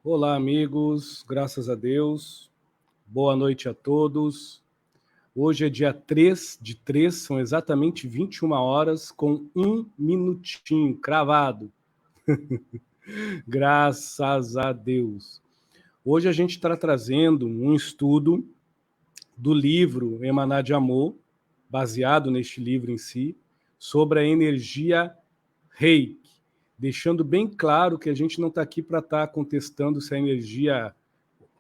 Olá, amigos, graças a Deus. Boa noite a todos. Hoje é dia 3 de 3, são exatamente 21 horas com 1 minutinho, cravado. Graças a Deus. Hoje a gente está trazendo um estudo do livro Emanar de Amor, baseado neste livro em si, sobre a energia Reiki, deixando bem claro que a gente não está aqui para estar contestando se a energia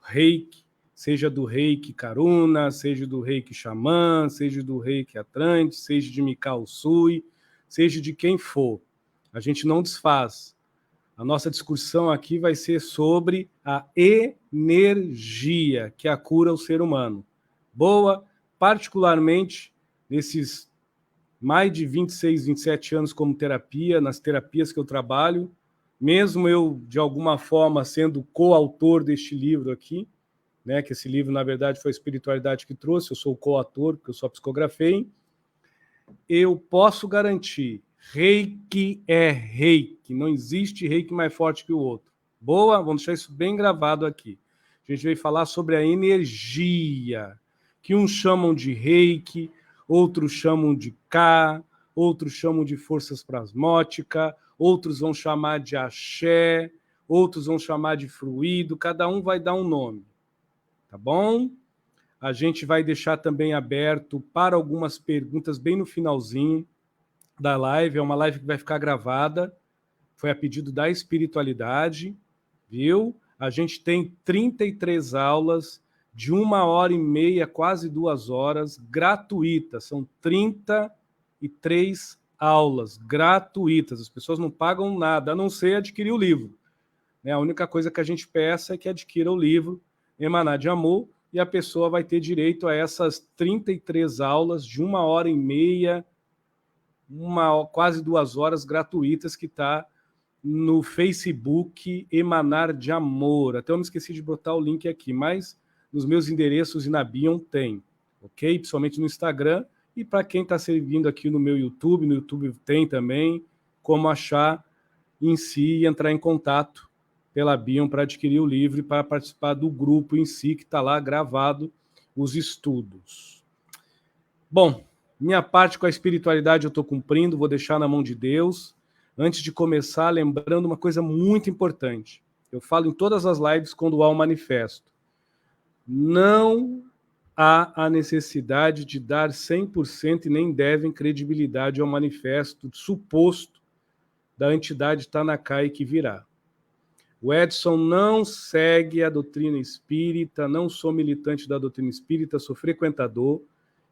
Reiki, seja do Reiki Karuna, seja do Reiki Xamã, seja do Reiki Atlante, seja de Mikao Usui, seja de quem for. A gente não desfaz. A nossa discussão aqui vai ser sobre a energia que a cura o ser humano. Boa, particularmente nesses mais de 26, 27 anos como terapia, nas terapias que eu trabalho, mesmo eu, de alguma forma, sendo coautor deste livro aqui, né, que esse livro, na verdade, foi a espiritualidade que trouxe, eu sou o coautor, porque eu só psicografei, eu posso garantir, Reiki é Reiki, não existe Reiki mais forte que o outro. Boa? Vamos deixar isso bem gravado aqui. A gente vai falar sobre a energia, que uns chamam de Reiki, outros chamam de Ka, outros chamam de forças plasmótica, outros vão chamar de axé, outros vão chamar de fluido, cada um vai dar um nome, tá bom? A gente vai deixar também aberto para algumas perguntas bem no finalzinho da live, é uma live que vai ficar gravada, foi a pedido da espiritualidade, viu? A gente tem 33 aulas de 1h30, quase 2 horas, gratuitas. São 33 aulas gratuitas. As pessoas não pagam nada, a não ser adquirir o livro. A única coisa que a gente peça é que adquira o livro Emanar de Amor, e a pessoa vai ter direito a essas 33 aulas de 1h30, quase 2 horas gratuitas, que está no Facebook Emanar de Amor. Até eu me esqueci de botar o link aqui, mas nos meus endereços e na bio tem, ok? Principalmente no Instagram, e para quem está seguindo aqui no meu YouTube, no YouTube tem também como achar em si e entrar em contato pela bio para adquirir o livro e para participar do grupo em si, que está lá gravado os estudos. Bom, minha parte com a espiritualidade eu estou cumprindo, vou deixar na mão de Deus. Antes de começar, lembrando uma coisa muito importante. Eu falo em todas as lives quando há um manifesto. Não há a necessidade de dar 100% e nem devem credibilidade ao manifesto suposto da entidade Tanakai que virá. O Edson não segue a doutrina espírita, não sou militante da doutrina espírita, sou frequentador.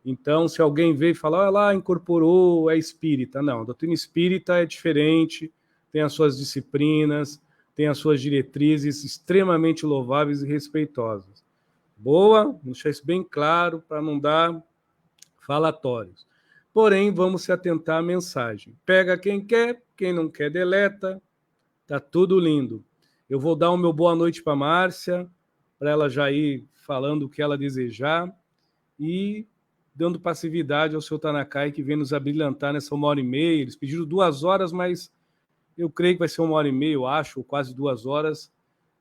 Então, se alguém veio e falar, olha lá, incorporou, é espírita. Não, a doutrina espírita é diferente, tem as suas disciplinas, tem as suas diretrizes extremamente louváveis e respeitosas. Boa, vou deixar isso bem claro para não dar falatórios. Porém, vamos se atentar à mensagem. Pega quem quer, quem não quer deleta, tá tudo lindo. Eu vou dar o meu boa noite para a Márcia, para ela já ir falando o que ela desejar e dando passividade ao seu Tanakai, que vem nos abrilhantar nessa 1h30. Eles pediram 2 horas, mas eu creio que vai ser 1h30, eu acho, ou quase 2 horas,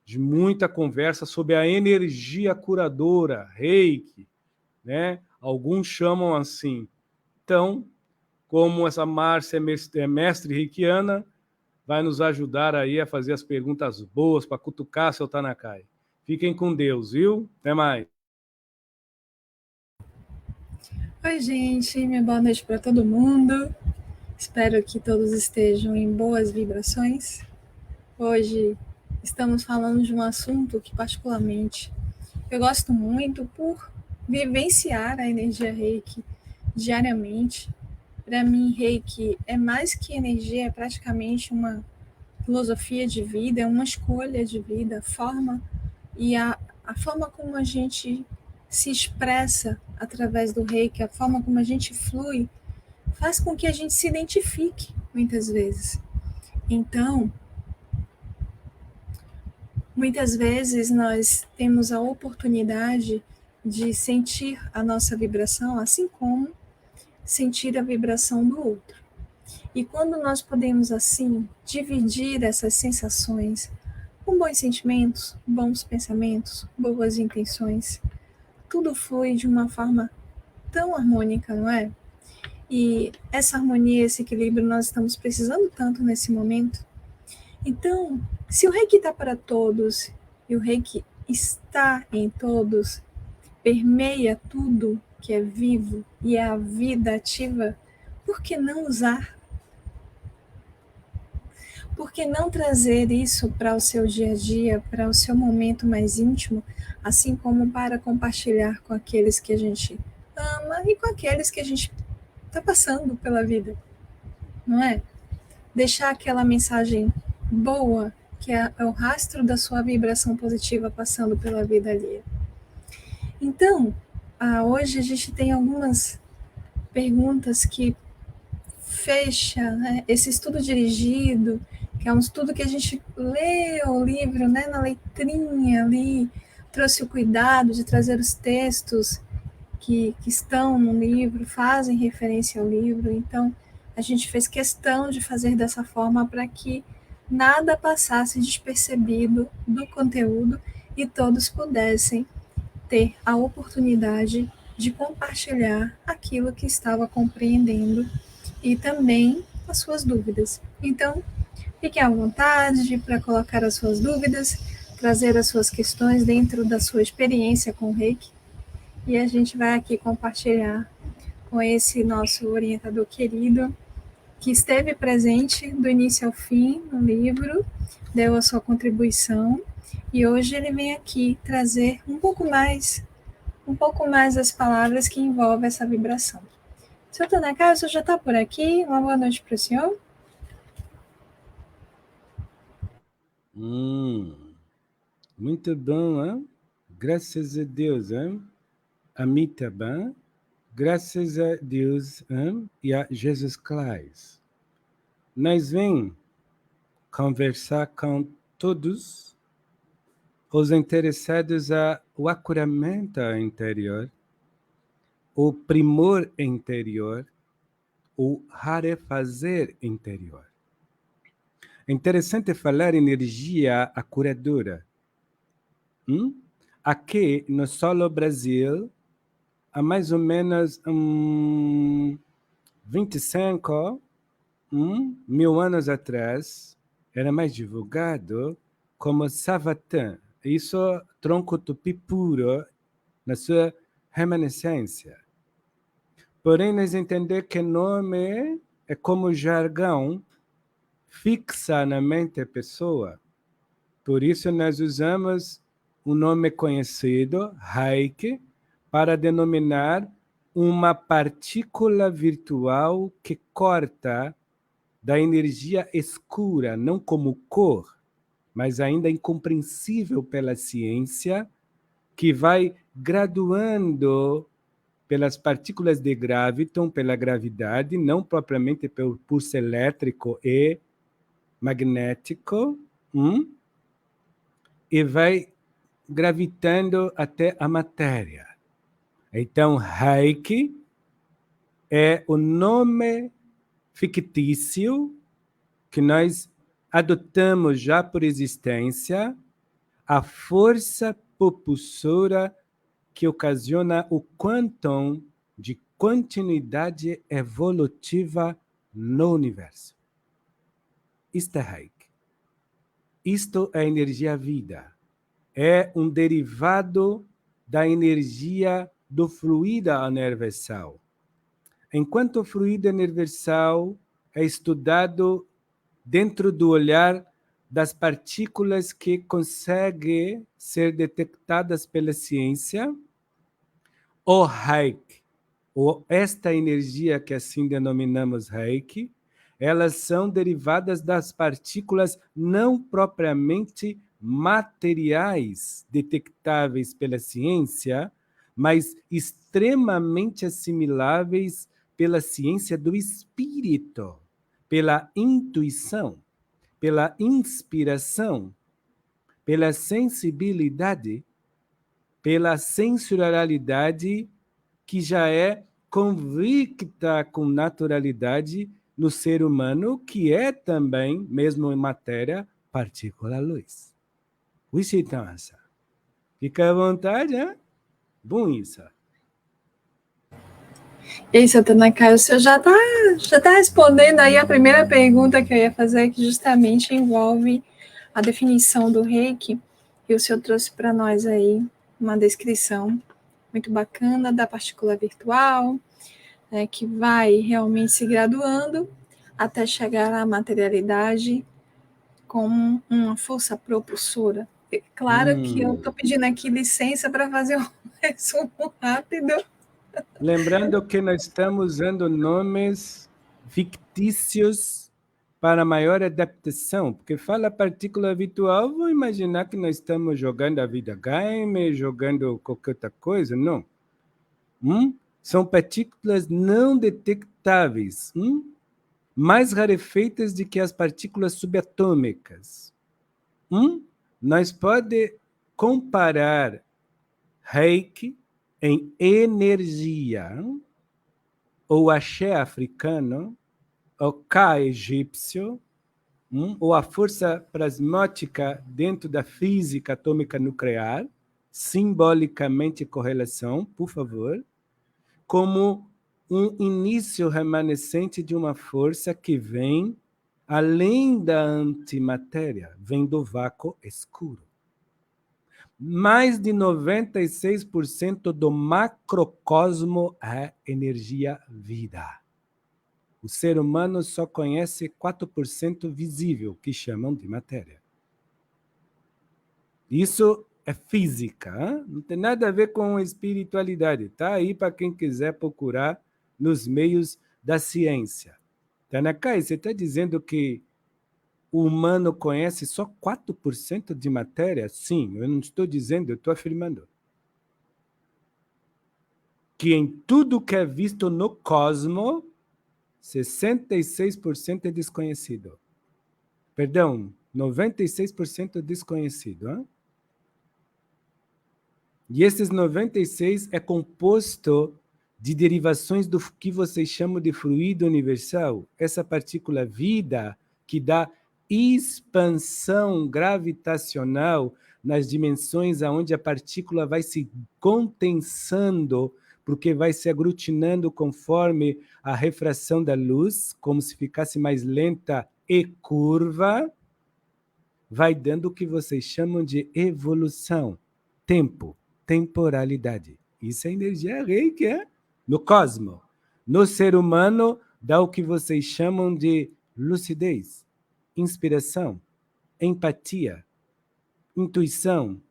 de muita conversa sobre a energia curadora, Reiki, né? Alguns chamam assim. Então, como essa Márcia é mestre reikiana, vai nos ajudar aí a fazer as perguntas boas para cutucar seu Tanakai. Fiquem com Deus, viu? Até mais. Oi, gente. Minha boa noite para todo mundo. Espero que todos estejam em boas vibrações. Hoje estamos falando de um assunto que, particularmente, eu gosto muito por vivenciar a energia Reiki diariamente. Para mim, Reiki é mais que energia, é praticamente uma filosofia de vida, é uma escolha de vida, a forma como a gente se expressa através do Reiki, a forma como a gente flui, faz com que a gente se identifique muitas vezes. Então, muitas vezes nós temos a oportunidade de sentir a nossa vibração, assim como sentir a vibração do outro. E quando nós podemos, assim, dividir essas sensações com bons sentimentos, bons pensamentos, boas intenções. Tudo flui de uma forma tão harmônica, não é? E essa harmonia, esse equilíbrio, nós estamos precisando tanto nesse momento. Então, se o Reiki está para todos, e o Reiki está em todos, permeia tudo que é vivo e é a vida ativa, por que não usar? Por que não trazer isso para o seu dia a dia, para o seu momento mais íntimo, assim como para compartilhar com aqueles que a gente ama e com aqueles que a gente está passando pela vida, não é? Deixar aquela mensagem boa, que é o rastro da sua vibração positiva passando pela vida alheia. Então, hoje a gente tem algumas perguntas que fecha, né, esse estudo dirigido, que é um estudo que a gente lê o livro, né, na letrinha ali, trouxe o cuidado de trazer os textos que estão no livro, fazem referência ao livro, então a gente fez questão de fazer dessa forma para que nada passasse despercebido do conteúdo e todos pudessem ter a oportunidade de compartilhar aquilo que estava compreendendo e também as suas dúvidas. Então, fiquem à vontade para colocar as suas dúvidas, trazer as suas questões dentro da sua experiência com o Reiki, e a gente vai aqui compartilhar com esse nosso orientador querido, que esteve presente do início ao fim no livro, deu a sua contribuição, e hoje ele vem aqui trazer um pouco mais das palavras que envolvem essa vibração. Seu Tanaka, o senhor já está por aqui? Uma boa noite para o senhor. Muito bom, hein? Graças a Deus, hein? A mim também. Graças a Deus, hein? E a Jesus Cristo. Nós vamos conversar com todos os interessados ao acuramento interior, o primor interior, o rarefazer interior. É interessante falar em energia acuradora. Aqui no solo Brasil, há mais ou menos 25 mil anos atrás, era mais divulgado como Savatã. Isso, tronco tupi puro, na sua remanescência. Porém, nós entendemos que nome é como jargão, fixa na mente da pessoa. Por isso, nós usamos um nome conhecido, Reiki, para denominar uma partícula virtual que corta da energia escura, não como cor, mas ainda incompreensível pela ciência, que vai graduando pelas partículas de graviton, pela gravidade, não propriamente pelo pulso elétrico e magnético, e vai gravitando até a matéria. Então, Reiki é o nome fictício que nós adotamos já por existência, a força propulsora que ocasiona o quantum de continuidade evolutiva no universo. Isto é Reiki. Isto é energia vida. É um derivado da energia do fluido universal. Enquanto o fluido universal é estudado dentro do olhar das partículas que conseguem ser detectadas pela ciência, o Reiki, ou esta energia que assim denominamos Reiki, elas são derivadas das partículas não propriamente materiais detectáveis pela ciência, mas extremamente assimiláveis pela ciência do espírito, pela intuição, pela inspiração, pela sensibilidade, pela sensorialidade que já é convicta com naturalidade no ser humano, que é também, mesmo em matéria, partícula luz. Visitança. Fica à vontade, hein? Bom isso. E aí, Satanaka, o senhor já tá respondendo aí a primeira pergunta que eu ia fazer, que justamente envolve a definição do Reiki, e o senhor trouxe para nós aí uma descrição muito bacana da partícula virtual, né, que vai realmente se graduando até chegar à materialidade como uma força propulsora. Claro que eu estou pedindo aqui licença para fazer um resumo rápido. Lembrando que nós estamos usando nomes fictícios para maior adaptação, porque fala partícula virtual, vou imaginar que nós estamos jogando a vida game, jogando qualquer outra coisa, não. São partículas não detectáveis, mais rarefeitas do que as partículas subatômicas. Nós podemos comparar Reiki em energia, ou axé africano, o Ka egípcio, ou a força plasmática dentro da física atômica nuclear, simbolicamente correlação, por favor, como um início remanescente de uma força que vem além da antimatéria, vem do vácuo escuro. Mais de 96% do macrocosmo é energia vida. O ser humano só conhece 4% visível, que chamam de matéria. Isso é física, hein? Não tem nada a ver com espiritualidade. Está aí para quem quiser procurar nos meios da ciência. Tanakai, você está dizendo que o humano conhece só 4% de matéria? Sim, eu não estou dizendo, eu estou afirmando. Que em tudo que é visto no cosmos, 66% é desconhecido. Perdão, 96% desconhecido. Hein? E esses 96% é composto de derivações do que vocês chamam de fluido universal. Essa partícula vida que dá expansão gravitacional nas dimensões aonde a partícula vai se condensando, porque vai se aglutinando conforme a refração da luz, como se ficasse mais lenta e curva, vai dando o que vocês chamam de evolução, tempo, temporalidade. Isso é energia Reiki, é? No cosmos. No ser humano, dá o que vocês chamam de lucidez, inspiração, empatia, intuição.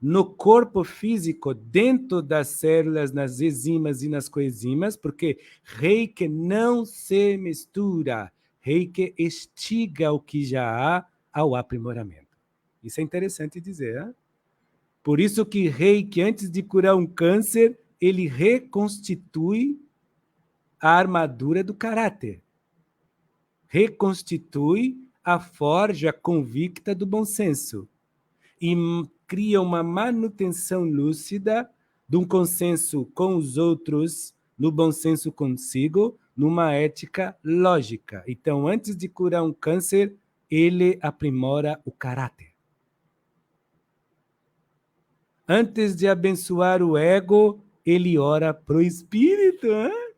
No corpo físico, dentro das células, nas enzimas e nas coenzimas, porque Reiki não se mistura. Reiki estiga o que já há ao aprimoramento. Isso é interessante dizer. Hein? Por isso que Reiki, antes de curar um câncer, ele reconstitui a armadura do caráter. Reconstitui a forja convicta do bom senso. E cria uma manutenção lúcida de um consenso com os outros, no bom senso consigo, numa ética lógica. Então, antes de curar um câncer, ele aprimora o caráter. Antes de abençoar o ego, ele ora pro espírito. Hein?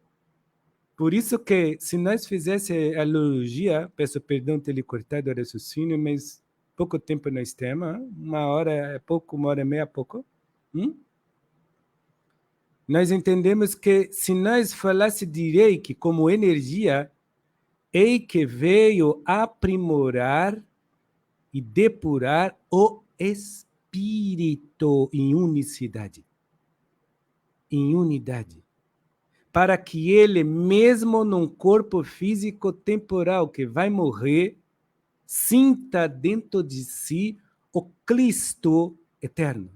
Por isso que, se nós fizéssemos a analogia, peço perdão ter lhe cortado o raciocínio, mas pouco tempo nós temos, hein? 1 hora é pouco, 1h30 é pouco. Nós entendemos que, se nós falássemos de Reiki como energia, Reiki veio aprimorar e depurar o espírito em unicidade. Em unidade. Para que ele, mesmo num corpo físico temporal que vai morrer, sinta dentro de si o Cristo eterno,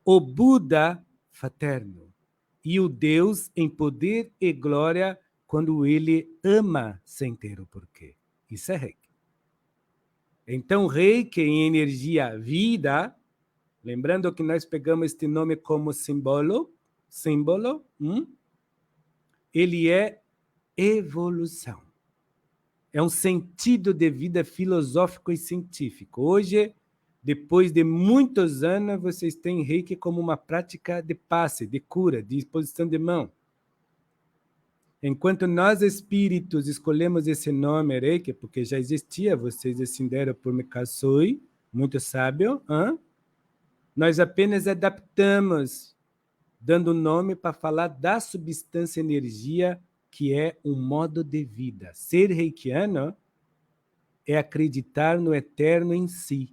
o Buda fraterno e o Deus em poder e glória quando ele ama sem ter o porquê. Isso é Reiki. Então, Reiki em energia vida, lembrando que nós pegamos este nome como símbolo, ele é evolução. É um sentido de vida filosófico e científico. Hoje, Depois de muitos anos, vocês têm Reiki como uma prática de passe, de cura, de exposição de mão. Enquanto nós, espíritos, escolhemos esse nome Reiki, porque já existia, vocês entenderam por Mikasoi, muito sábio, nós apenas adaptamos, dando nome para falar da substância energia, que é um modo de vida. Ser reikiano é acreditar no eterno em si.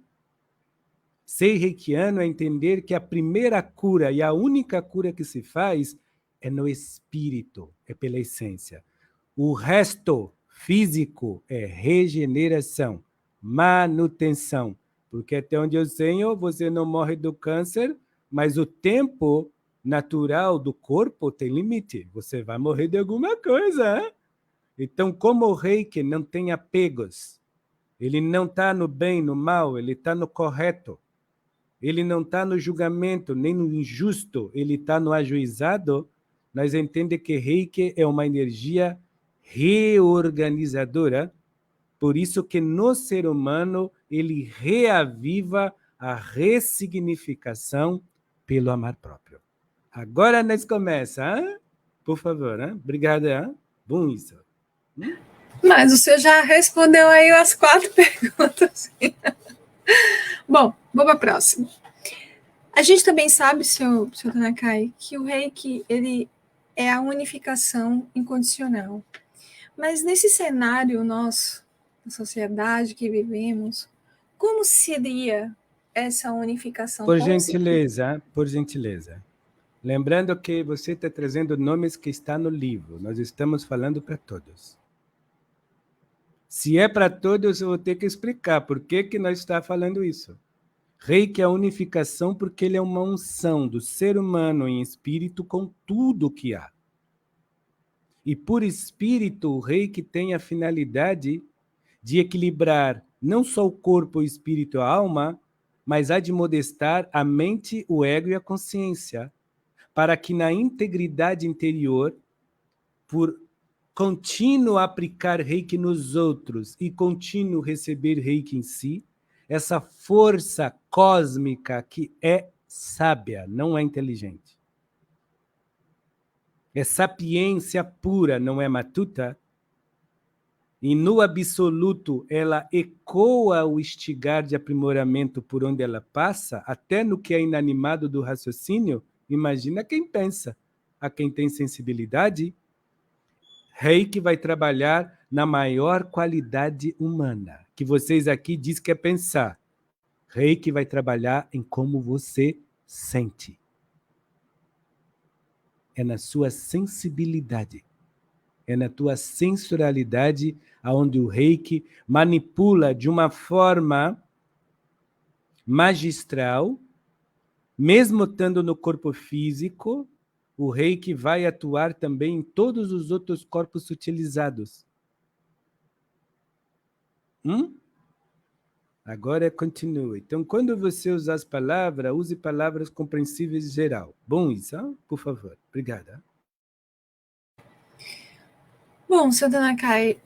Ser reikiano é entender que a primeira cura e a única cura que se faz é no espírito, é pela essência. O resto físico é regeneração, manutenção. Porque até onde eu sei, você não morre do câncer, mas o tempo natural do corpo tem limite. Você vai morrer de alguma coisa. Hein? Então, como o Reiki não tem apegos, ele não está no bem, no mal, ele está no correto. Ele não está no julgamento, nem no injusto, ele está no ajuizado. Nós entendemos que Reiki é uma energia reorganizadora, por isso que no ser humano ele reaviva a ressignificação pelo amar próprio. Agora nós começamos, hein? Por favor, hein? Obrigado. Hein? Bom isso. Mas o senhor já respondeu aí as 4 perguntas. Bom, vamos para a próxima. A gente também sabe, senhor Tanakai, que o Reiki ele é a unificação incondicional. Mas nesse cenário nosso, da sociedade que vivemos, como seria essa unificação? Por gentileza. Lembrando que você está trazendo nomes que estão no livro. Nós estamos falando para todos. Se é para todos, eu vou ter que explicar por que nós estamos falando isso. Reiki é a unificação porque ele é uma unção do ser humano em espírito com tudo que há. E por espírito, o Reiki tem a finalidade de equilibrar não só o corpo, o espírito e a alma, mas a de modestar a mente, o ego e a consciência, para que na integridade interior, por contínuo aplicar Reiki nos outros e contínuo receber Reiki em si, essa força cósmica que é sábia, não é inteligente. É sapiência pura, não é matuta. E no absoluto, ela ecoa o estigar de aprimoramento por onde ela passa, até no que é inanimado do raciocínio. Imagina quem pensa. A quem tem sensibilidade, Reiki vai trabalhar na maior qualidade humana, que vocês aqui dizem que é pensar. Reiki vai trabalhar em como você sente. É na sua sensibilidade. É na tua sensorialidade onde o Reiki manipula de uma forma magistral, mesmo estando no corpo físico, o Reiki vai atuar também em todos os outros corpos utilizados. Agora continue. Então, quando você usar as palavras, use palavras compreensíveis em geral. Bom isso, hein? Por favor. Obrigada. Bom, Sr. Tanakai,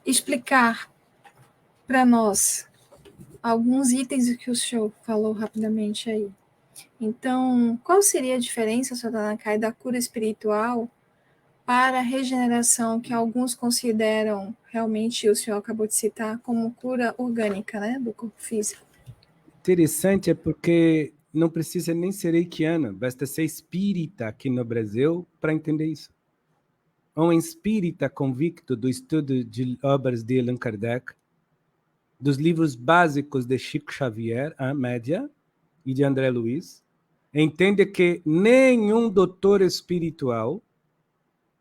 explicar para nós alguns itens que o senhor falou rapidamente aí. Então, qual seria a diferença, Sr. Tanakai, da cura espiritual para a regeneração que alguns consideram, realmente, o senhor acabou de citar, como cura orgânica, né, do corpo físico? Interessante é porque não precisa nem ser reikiano, basta ser espírita aqui no Brasil para entender isso. Um espírita convicto do estudo de obras de Allan Kardec, dos livros básicos de Chico Xavier, a média, e de André Luiz, entende que nenhum doutor espiritual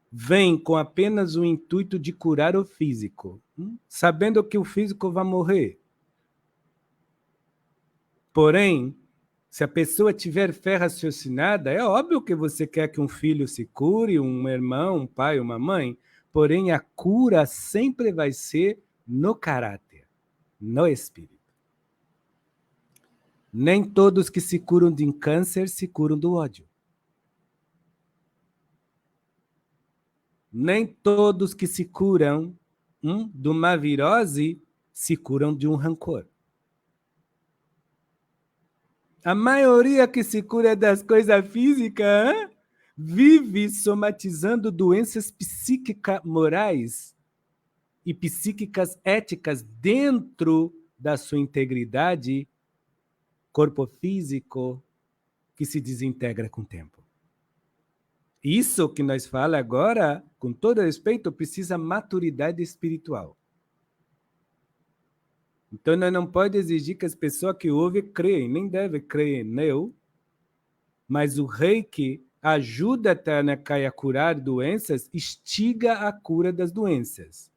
vem com apenas o intuito de curar o físico, sabendo que o físico vai morrer. Porém, se a pessoa tiver fé raciocinada, é óbvio que você quer que um filho se cure, um irmão, um pai, uma mãe, porém a cura sempre vai ser no caráter, no espírito. Nem todos que se curam de câncer se curam do ódio. Nem todos que se curam de uma virose se curam de um rancor. A maioria que se cura das coisas físicas vive somatizando doenças psíquicas morais e psíquicas éticas dentro da sua integridade, corpo físico, que se desintegra com o tempo. Isso que nós falamos agora, com todo respeito, precisa maturidade espiritual. Então, nós não podemos exigir que as pessoas que ouvem creem, nem devem crer nele, mas o Reiki ajuda a Tanakai a curar doenças, instiga a cura das doenças.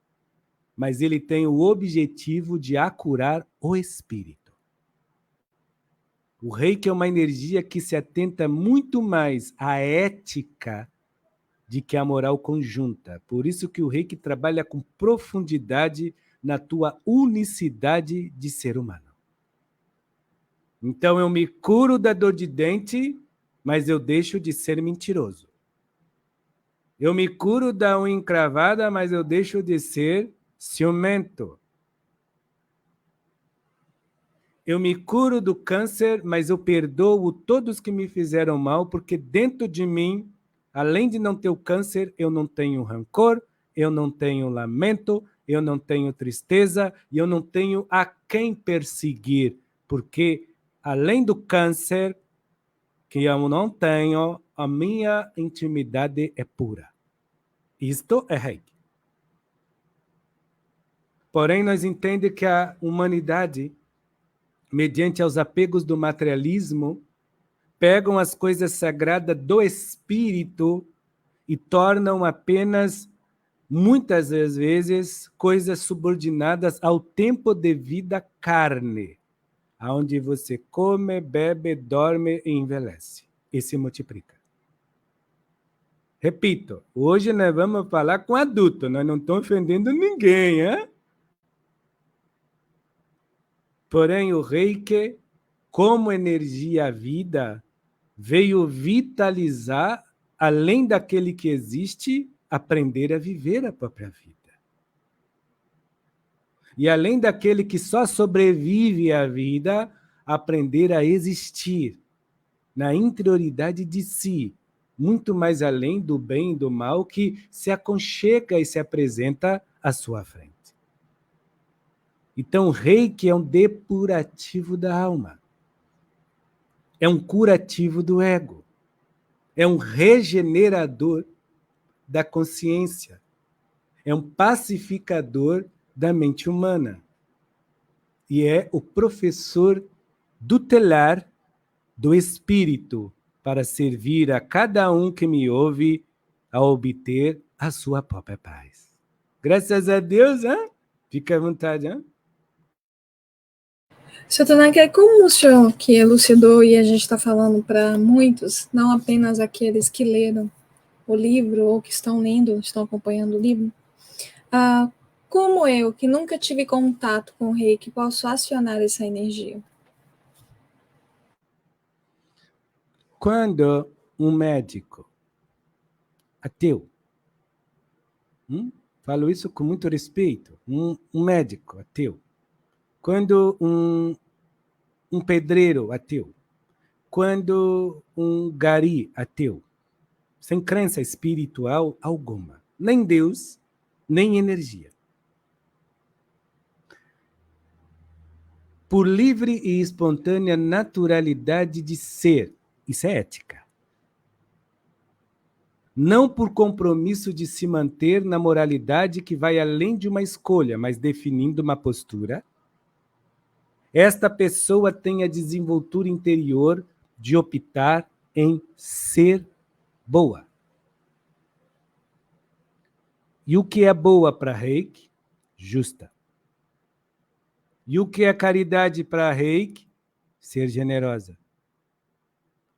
Mas ele tem o objetivo de acurar o espírito. O Reiki é uma energia que se atenta muito mais à ética de que a moral conjunta. Por isso que o Reiki trabalha com profundidade na tua unicidade de ser humano. Então eu me curo da dor de dente, mas eu deixo de ser mentiroso. Eu me curo da unha encravada, mas eu deixo de ser ciumento. Eu me curo do câncer, mas eu perdoo todos que me fizeram mal, porque dentro de mim, além de não ter o câncer, eu não tenho rancor, eu não tenho lamento, eu não tenho tristeza e eu não tenho a quem perseguir, porque além do câncer que eu não tenho, a minha intimidade é pura. Isto é Reiki. Porém, nós entendemos que a humanidade, mediante aos apegos do materialismo, pegam as coisas sagradas do espírito e tornam apenas, muitas das vezes, coisas subordinadas ao tempo de vida carne, onde você come, bebe, dorme e envelhece e se multiplica. Repito, hoje nós vamos falar com adulto, nós não estamos ofendendo ninguém, hein? Porém, o Reiki, como energia vida, veio vitalizar, além daquele que existe, aprender a viver a própria vida. E além daquele que só sobrevive à vida, aprender a existir na interioridade de si, muito mais além do bem e do mal que se aconchega e se apresenta à sua frente. Então, o Reiki é um depurativo da alma. É um curativo do ego. É um regenerador da consciência. É um pacificador da mente humana. E é o professor tutelar do espírito para servir a cada um que me ouve a obter a sua própria paz. Graças a Deus, hein? Fica à vontade, hein? Sr. Tanaka, como o senhor que elucidou e a gente está falando para muitos, não apenas aqueles que leram o livro ou que estão lendo, estão acompanhando o livro, como eu, que nunca tive contato com o Reiki, posso acionar essa energia? Quando um médico ateu, falo isso com muito respeito, um médico ateu, quando um pedreiro ateu, quando um gari ateu, sem crença espiritual alguma, nem Deus, nem energia, por livre e espontânea naturalidade de ser, isso é ética, não por compromisso de se manter na moralidade que vai além de uma escolha, mas definindo uma postura, esta pessoa tem a desenvoltura interior de optar em ser boa. E o que é boa para Reiki? Justa. E o que é caridade para Reiki? Ser generosa.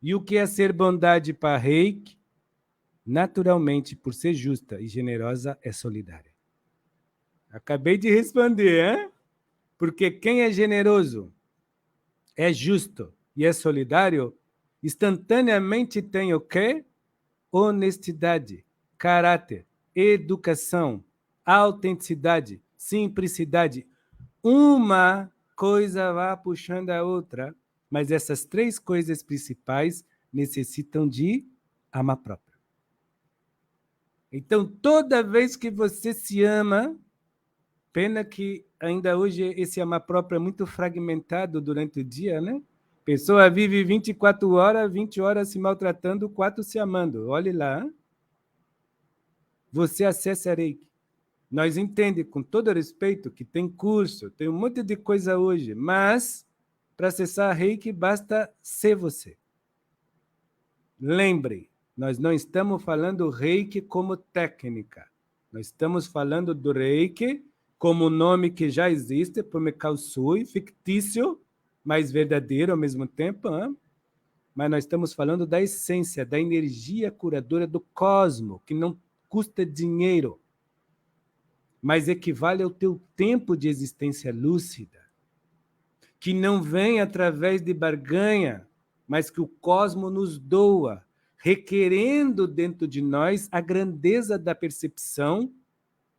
E o que é ser bondade para Reiki? Naturalmente, por ser justa e generosa, é solidária. Acabei de responder, hein? Porque quem é generoso, é justo e é solidário, instantaneamente tem o quê? Honestidade, caráter, educação, autenticidade, simplicidade. Uma coisa vai puxando a outra Mas essas 3 coisas principais necessitam de amor próprio. Então, toda vez que você se ama, pena que ainda hoje esse amor próprio é muito fragmentado durante o dia, né? Pessoa vive 24 horas, 20 horas se maltratando, 4 se amando. Olhe lá. Hein? Você acessa Reiki. Nós entendemos, com todo respeito, que tem curso, tem um monte de coisa hoje, mas para acessar Reiki basta ser você. Lembre, nós não estamos falando Reiki como técnica. Nós estamos falando do Reiki como nome que já existe, por Mekausui, fictício, mas verdadeiro ao mesmo tempo. Hein? Mas nós estamos falando da essência, da energia curadora do cosmos, que não custa dinheiro, mas equivale ao teu tempo de existência lúcida, que não vem através de barganha, mas que o cosmos nos doa, requerendo dentro de nós a grandeza da percepção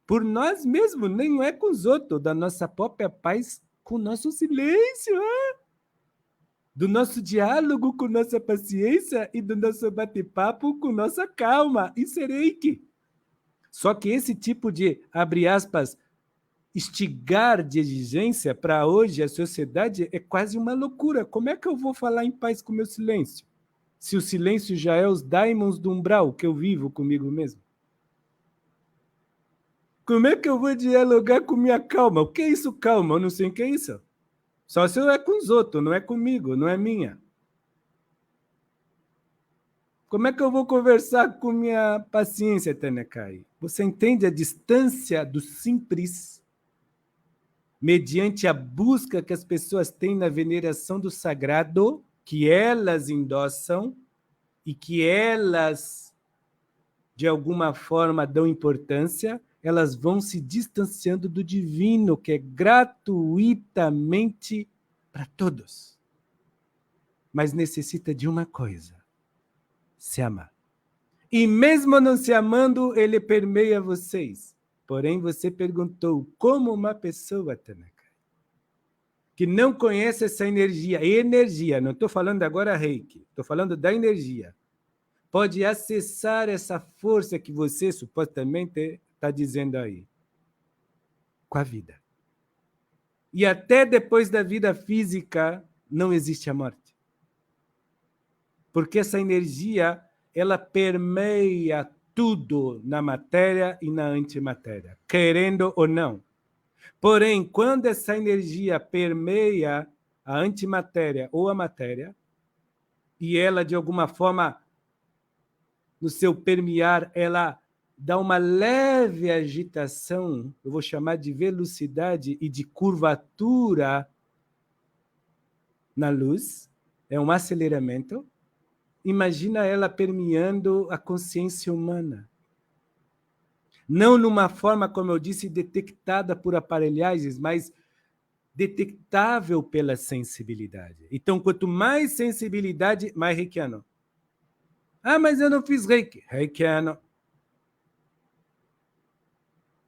por nós mesmos, nem é com os outros, da nossa própria paz com o nosso silêncio, do nosso diálogo com nossa paciência e do nosso bate-papo com nossa calma. Isso é Reiki. Só que esse tipo de, abre aspas, estigar de exigência para hoje a sociedade é quase uma loucura. Como é que eu vou falar em paz com o meu silêncio? Se o silêncio já é os daimons do umbral que eu vivo comigo mesmo. Como é que eu vou dialogar com minha calma? O que é isso, calma? Eu não sei o que é isso. Só se eu é com os outros, não é comigo, não é minha. Como é que eu vou conversar com minha paciência, Tanekai? Você entende a distância do simples mediante a busca que as pessoas têm na veneração do sagrado, que elas endossam e que elas, de alguma forma, dão importância, elas vão se distanciando do divino, que é gratuitamente para todos. Mas necessita de uma coisa: se amar. E mesmo não se amando, ele permeia vocês. Porém, você perguntou como uma pessoa, Tanaka, que não conhece essa energia, não estou falando agora Reiki, estou falando da energia, pode acessar essa força que você supostamente está dizendo aí, com a vida. E até depois da vida física não existe a morte. Porque essa energia, ela permeia tudo na matéria e na antimatéria, querendo ou não. Porém, quando essa energia permeia a antimatéria ou a matéria, e ela, de alguma forma, no seu permear, ela dá uma leve agitação, eu vou chamar de velocidade e de curvatura na luz, é um aceleramento. Imagina ela permeando a consciência humana. Não numa forma, como eu disse, detectada por aparelhagens, mas detectável pela sensibilidade. Então, quanto mais sensibilidade, mais reikiano. Ah, mas eu não fiz reiki. Reikiano.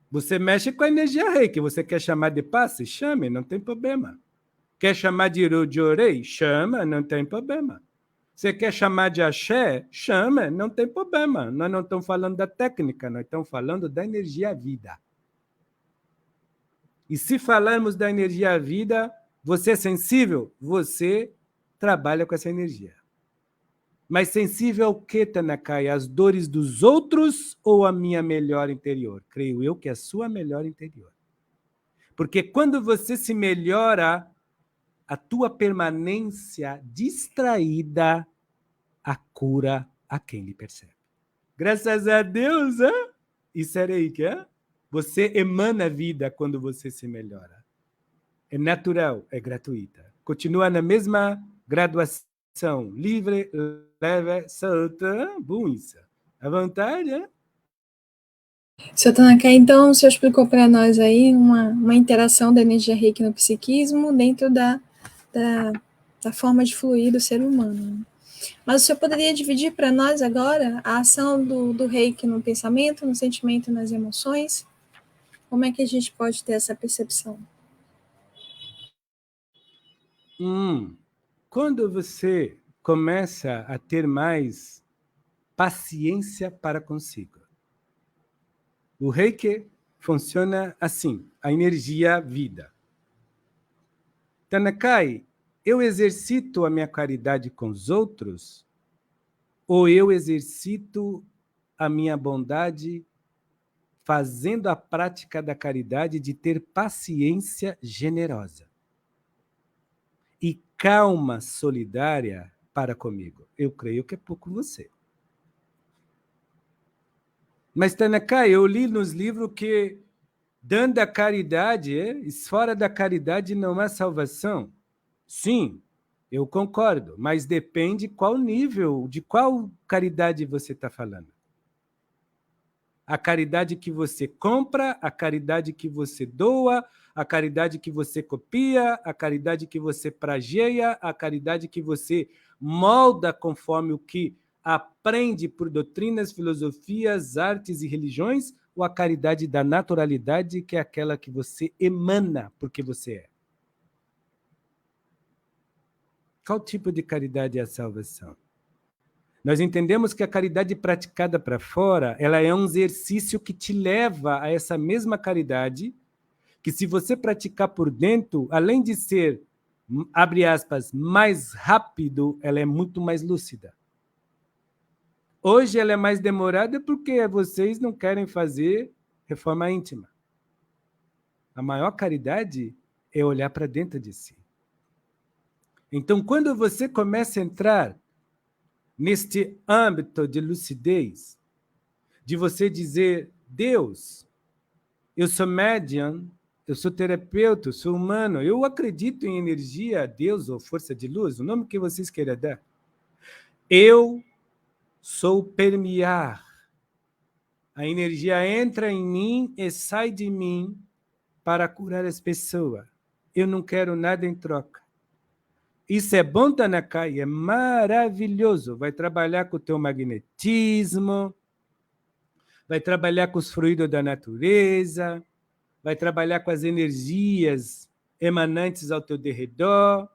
Você mexe com a energia reiki. Você quer chamar de passe? Chame, não tem problema. Quer chamar de orei? Chama, não tem problema. Você quer chamar de axé? Chama, não tem problema. Nós não estamos falando da técnica, nós estamos falando da energia vida. E se falarmos da energia vida, você é sensível? Você trabalha com essa energia. Mas sensível ao que, Tanakai? As dores dos outros ou a minha melhor interior? Creio eu que é a sua melhor interior. Porque quando você se melhora, a tua permanência distraída a cura a quem lhe percebe. Graças a Deus, hein? Isso é Reiki, hein? Você emana vida quando você se melhora. É natural, é gratuita. Continua na mesma graduação. Livre, leve, solta, isso. À vontade, hein? Seu Tanaka, então o senhor explicou para nós aí uma interação da energia Reiki no psiquismo dentro da forma de fluir do ser humano. Mas o senhor poderia dividir para nós agora a ação do Reiki no pensamento, no sentimento, nas emoções? Como é que a gente pode ter essa percepção? quando você começa a ter mais paciência para consigo. O Reiki funciona assim, a energia vida. Tanakai, eu exercito a minha caridade com os outros ou eu exercito a minha bondade fazendo a prática da caridade de ter paciência generosa e calma solidária para comigo? Eu creio que é pouco você. Mas, Tanakai, eu li nos livros que dando a caridade, fora da caridade não há salvação. Sim, eu concordo, mas depende qual nível, de qual caridade você está falando. A caridade que você compra, a caridade que você doa, a caridade que você copia, a caridade que você plageia, a caridade que você molda conforme o que aprende por doutrinas, filosofias, artes e religiões, ou a caridade da naturalidade, que é aquela que você emana porque você é? Qual tipo de caridade é a salvação? Nós entendemos que a caridade praticada para fora, ela é um exercício que te leva a essa mesma caridade, que se você praticar por dentro, além de ser, abre aspas, mais rápido, ela é muito mais lúcida. Hoje ela é mais demorada porque vocês não querem fazer reforma íntima. A maior caridade é olhar para dentro de si. Então, quando você começa a entrar neste âmbito de lucidez, de você dizer, Deus, eu sou médium, eu sou terapeuta, eu sou humano, eu acredito em energia, Deus ou força de luz, o nome que vocês queiram dar. Eu sou permear. A energia entra em mim e sai de mim para curar as pessoas. Eu não quero nada em troca. Isso é bom, Tanakai, é maravilhoso. Vai trabalhar com o teu magnetismo, vai trabalhar com os fluidos da natureza, vai trabalhar com as energias emanantes ao teu derredor,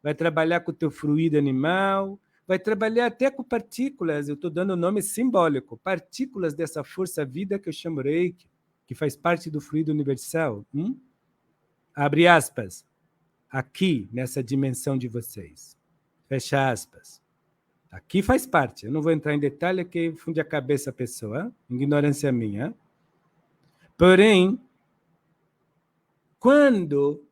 vai trabalhar com o teu fluido animal, vai trabalhar até com partículas, eu estou dando um nome simbólico, partículas dessa força-vida que eu chamo Reiki, que faz parte do fluido universal. Abre aspas. Aqui, nessa dimensão de vocês. Fecha aspas. Aqui faz parte. Eu não vou entrar em detalhe, que funde a cabeça a pessoa. Ignorância minha. Porém, quando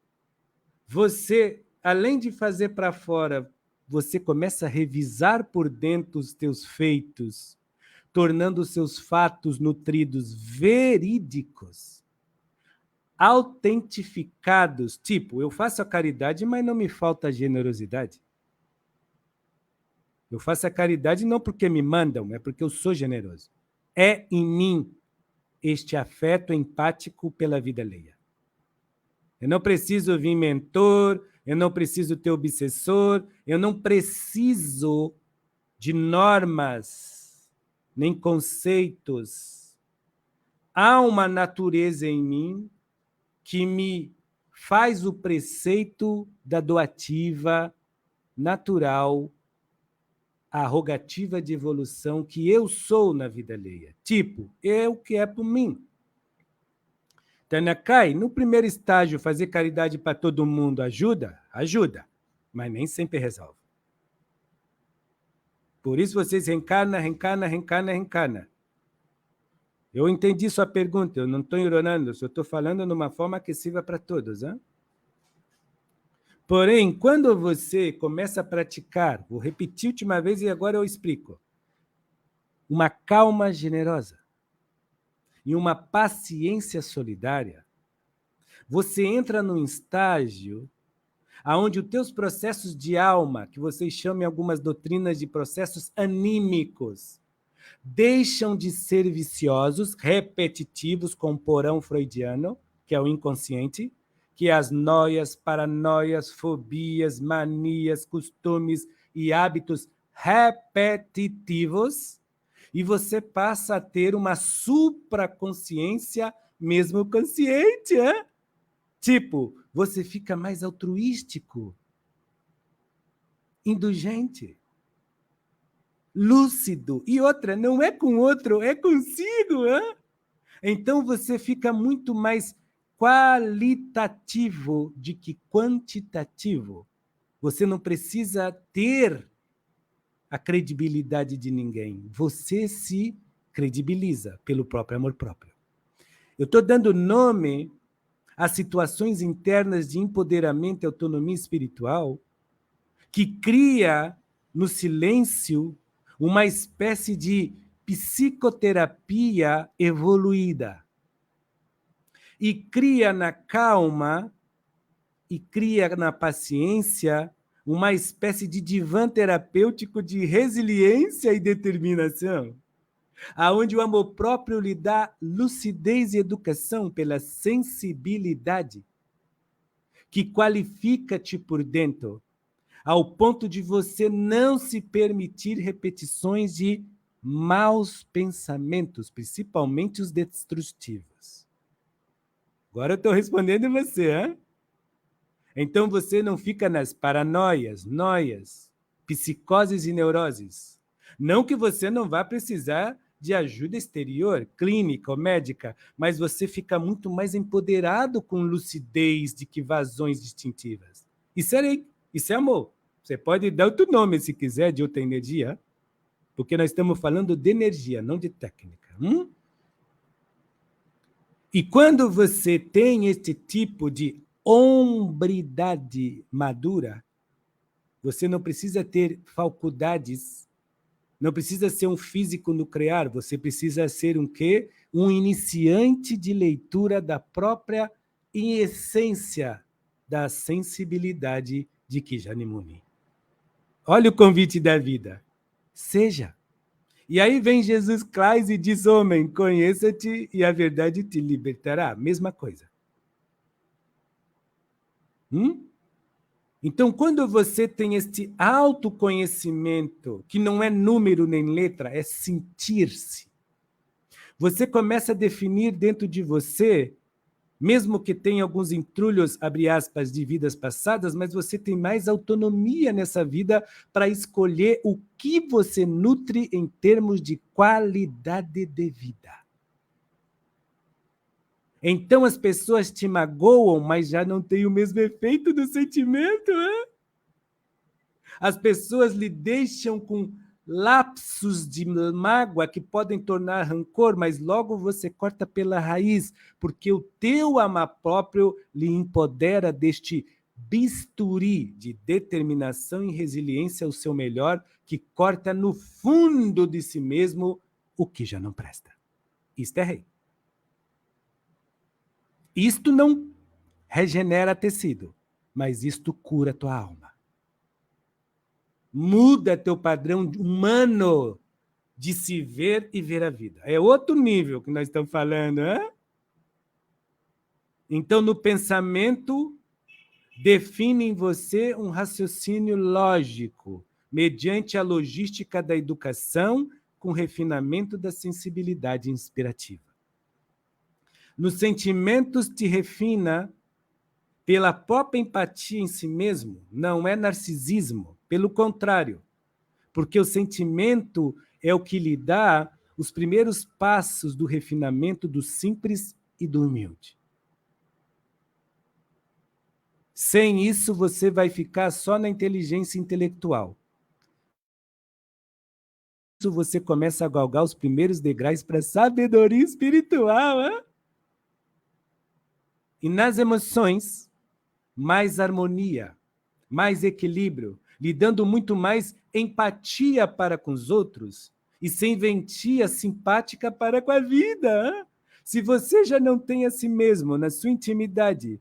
você, além de fazer para fora, você começa a revisar por dentro os teus feitos, tornando os seus fatos nutridos verídicos, autentificados, tipo, eu faço a caridade, mas não me falta generosidade. Eu faço a caridade não porque me mandam, é porque eu sou generoso. É em mim este afeto empático pela vida alheia. Eu não preciso vir mentor, eu não preciso ter obsessor, eu não preciso de normas, nem conceitos. Há uma natureza em mim que me faz o preceito da doativa natural, a rogativa de evolução que eu sou na vida alheia. Tipo, eu que é por mim. Tanakai, no primeiro estágio, fazer caridade para todo mundo ajuda? Ajuda, mas nem sempre resolve. Por isso vocês reencarnam. Eu entendi sua pergunta, eu não estou ironando, só estou falando de uma forma que sirva para todos. Hein? Porém, quando você começa a praticar, vou repetir a última vez e agora eu explico, uma calma generosa e uma paciência solidária, você entra num estágio onde os teus processos de alma, que vocês chamam em algumas doutrinas de processos anímicos, deixam de ser viciosos, repetitivos, com o porão freudiano, que é o inconsciente, que é as noias, paranoias, fobias, manias, costumes e hábitos repetitivos, e você passa a ter uma supraconsciência mesmo consciente, hein? Tipo, você fica mais altruístico. indulgente, lúcido. E outra, não é com outro, é consigo. Hein? Então você fica muito mais qualitativo do que quantitativo. Você não precisa ter a credibilidade de ninguém. Você se credibiliza pelo próprio amor próprio. Eu estou dando nome às situações internas de empoderamento e autonomia espiritual que cria no silêncio uma espécie de psicoterapia evoluída. E cria na calma e cria na paciência uma espécie de divã terapêutico de resiliência e determinação, aonde o amor próprio lhe dá lucidez e educação pela sensibilidade, que qualifica-te por dentro, ao ponto de você não se permitir repetições de maus pensamentos, principalmente os destrutivos. Agora eu estou respondendo você, hein? Então você não fica nas paranoias, noias, psicoses e neuroses. Não que você não vá precisar de ajuda exterior, clínica ou médica, mas você fica muito mais empoderado com lucidez de que vazões distintivas. Isso é amor. Você pode dar outro nome, se quiser, de outra energia, porque nós estamos falando de energia, não de técnica. E quando você tem este tipo de hombridade madura, você não precisa ter faculdades, não precisa ser um físico nuclear, você precisa ser um quê? Um iniciante de leitura da própria essência da sensibilidade de Kyajani-Muni. Olha o convite da vida. Seja. E aí vem Jesus Cristo e diz, homem, conheça-te e a verdade te libertará. Mesma coisa. Então, quando você tem este autoconhecimento, que não é número nem letra, é sentir-se, você começa a definir dentro de você, mesmo que tenha alguns entrulhos, abre aspas, de vidas passadas, mas você tem mais autonomia nessa vida para escolher o que você nutre em termos de qualidade de vida. Então as pessoas te magoam, mas já não tem o mesmo efeito do sentimento. Hein? As pessoas lhe deixam com lapsos de mágoa que podem tornar rancor, mas logo você corta pela raiz, porque o teu amor próprio lhe empodera deste bisturi de determinação e resiliência ao seu melhor, que corta no fundo de si mesmo o que já não presta. Isto é rei. Isto não regenera tecido, mas isto cura tua alma. Muda teu padrão humano de se ver e ver a vida. É outro nível que nós estamos falando, hein? Então, no pensamento, define em você um raciocínio lógico, mediante a logística da educação, com refinamento da sensibilidade inspirativa. Nos sentimentos te refina pela própria empatia em si mesmo, não é narcisismo, pelo contrário, porque o sentimento é o que lhe dá os primeiros passos do refinamento do simples e do humilde. Sem isso, você vai ficar só na inteligência intelectual. Isso você começa a galgar os primeiros degraus para a sabedoria espiritual, hein? E nas emoções, mais harmonia, mais equilíbrio, lhe dando muito mais empatia para com os outros e serventia simpática para com a vida. Hein? Se você já não tem a si mesmo, na sua intimidade,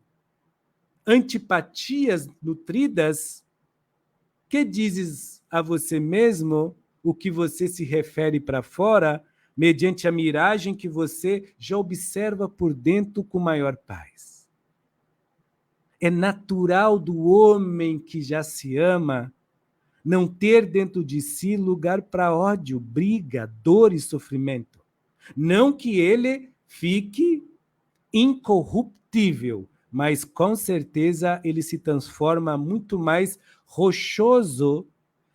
antipatias nutridas, que dizes a você mesmo o que você se refere para fora, mediante a miragem que você já observa por dentro com maior paz. É natural do homem que já se ama não ter dentro de si lugar para ódio, briga, dor e sofrimento. Não que ele fique incorruptível, mas com certeza ele se transforma muito mais rochoso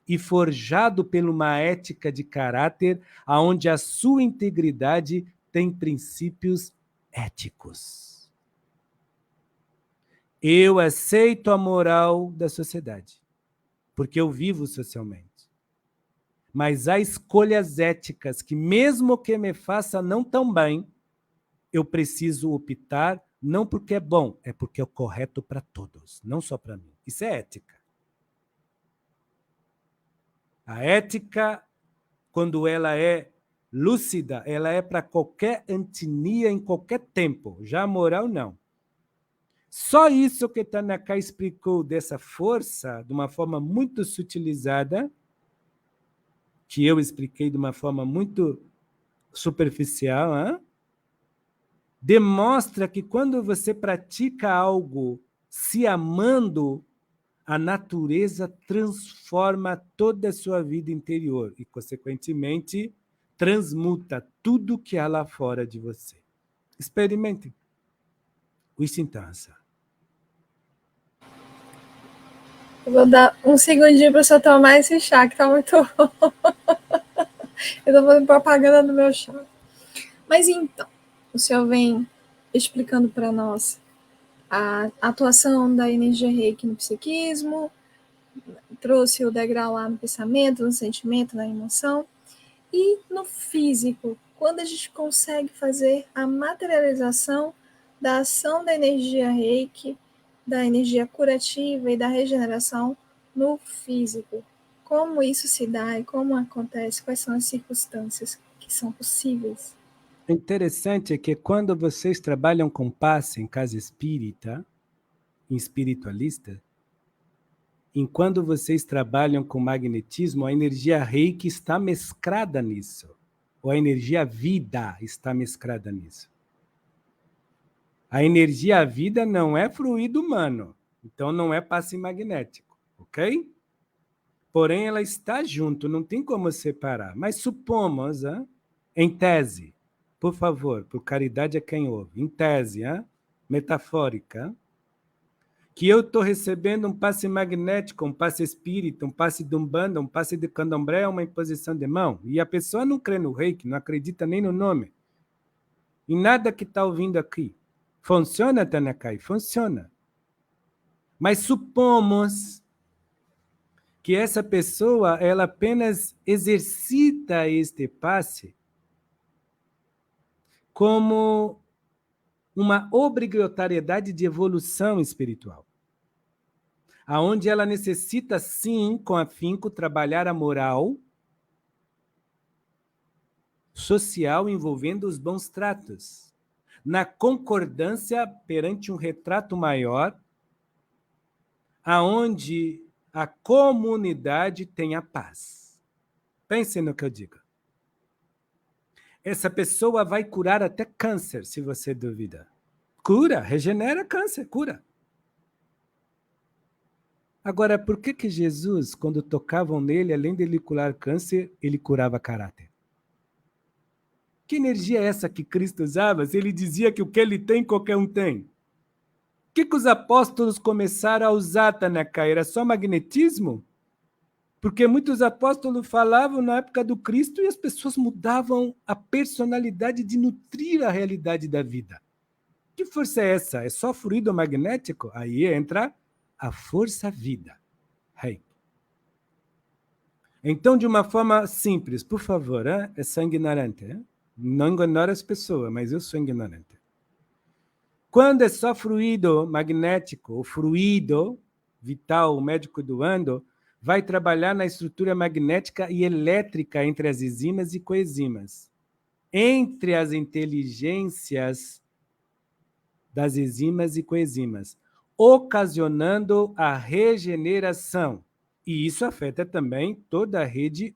e forjado por uma ética de caráter, onde a sua integridade tem princípios éticos. Eu aceito a moral da sociedade, porque eu vivo socialmente. Mas há escolhas éticas que, mesmo que me faça não tão bem, eu preciso optar, não porque é bom, é porque é o correto para todos, não só para mim. Isso é ética. A ética, quando ela é lúcida, ela é para qualquer etnia, em qualquer tempo. Já a moral, não. Só isso que Tanaka explicou dessa força, de uma forma muito sutilizada, que eu expliquei de uma forma muito superficial, hein? Demonstra que quando você pratica algo se amando, a natureza transforma toda a sua vida interior e, consequentemente, transmuta tudo que há lá fora de você. Experimentem. Uishintansa. Eu vou dar um segundinho para você tomar esse chá, que tá muito bom. Eu tô fazendo propaganda do meu chá. Mas então, o senhor vem explicando para nós a atuação da energia reiki no psiquismo, trouxe o degrau lá no pensamento, no sentimento, na emoção, e no físico, quando a gente consegue fazer a materialização da ação da energia reiki, da energia curativa e da regeneração no físico. Como isso se dá e como acontece, quais são as circunstâncias que são possíveis? O interessante é que quando vocês trabalham com passe em casa espírita, em espiritualista, enquanto vocês trabalham com magnetismo, a energia reiki está mesclada nisso. Ou a energia vida está mesclada nisso. A energia vida não é fluido humano, então não é passe magnético, ok? Porém, ela está junto, não tem como separar. Mas supomos, em tese, por favor, por caridade a quem ouve, em tese, metafórica, que eu estou recebendo um passe magnético, um passe espírita, um passe de umbanda, um passe de candomblé, uma imposição de mão, e a pessoa não crê no reiki, não acredita nem no nome, em nada que está ouvindo aqui. Funciona, Tanakai? Funciona. Mas supomos que essa pessoa ela apenas exercita este passe como uma obrigatoriedade de evolução espiritual, aonde ela necessita, sim, com afinco, trabalhar a moral social envolvendo os bons tratos, na concordância perante um retrato maior, aonde a comunidade tem a paz. Pensem no que eu digo. Essa pessoa vai curar até câncer, se você duvida. Cura, regenera câncer, cura. Agora, por que Jesus, quando tocavam nele, além de ele curar câncer, ele curava caráter? Que energia é essa que Cristo usava? Se ele dizia que o que ele tem, qualquer um tem. O que os apóstolos começaram a usar, Tanaka? Era só magnetismo? Porque muitos apóstolos falavam na época do Cristo e as pessoas mudavam a personalidade de nutrir a realidade da vida. Que força é essa? É só fluido magnético? Aí entra a força-vida. Reiki. Então, de uma forma simples, por favor, é sangue ignorante. Não ignora as pessoas, mas eu sou ignorante. Quando é só fluido magnético, o fluido vital, o médico doando, vai trabalhar na estrutura magnética e elétrica entre as enzimas e coenzimas, entre as inteligências das enzimas e coenzimas, ocasionando a regeneração. E isso afeta também toda a rede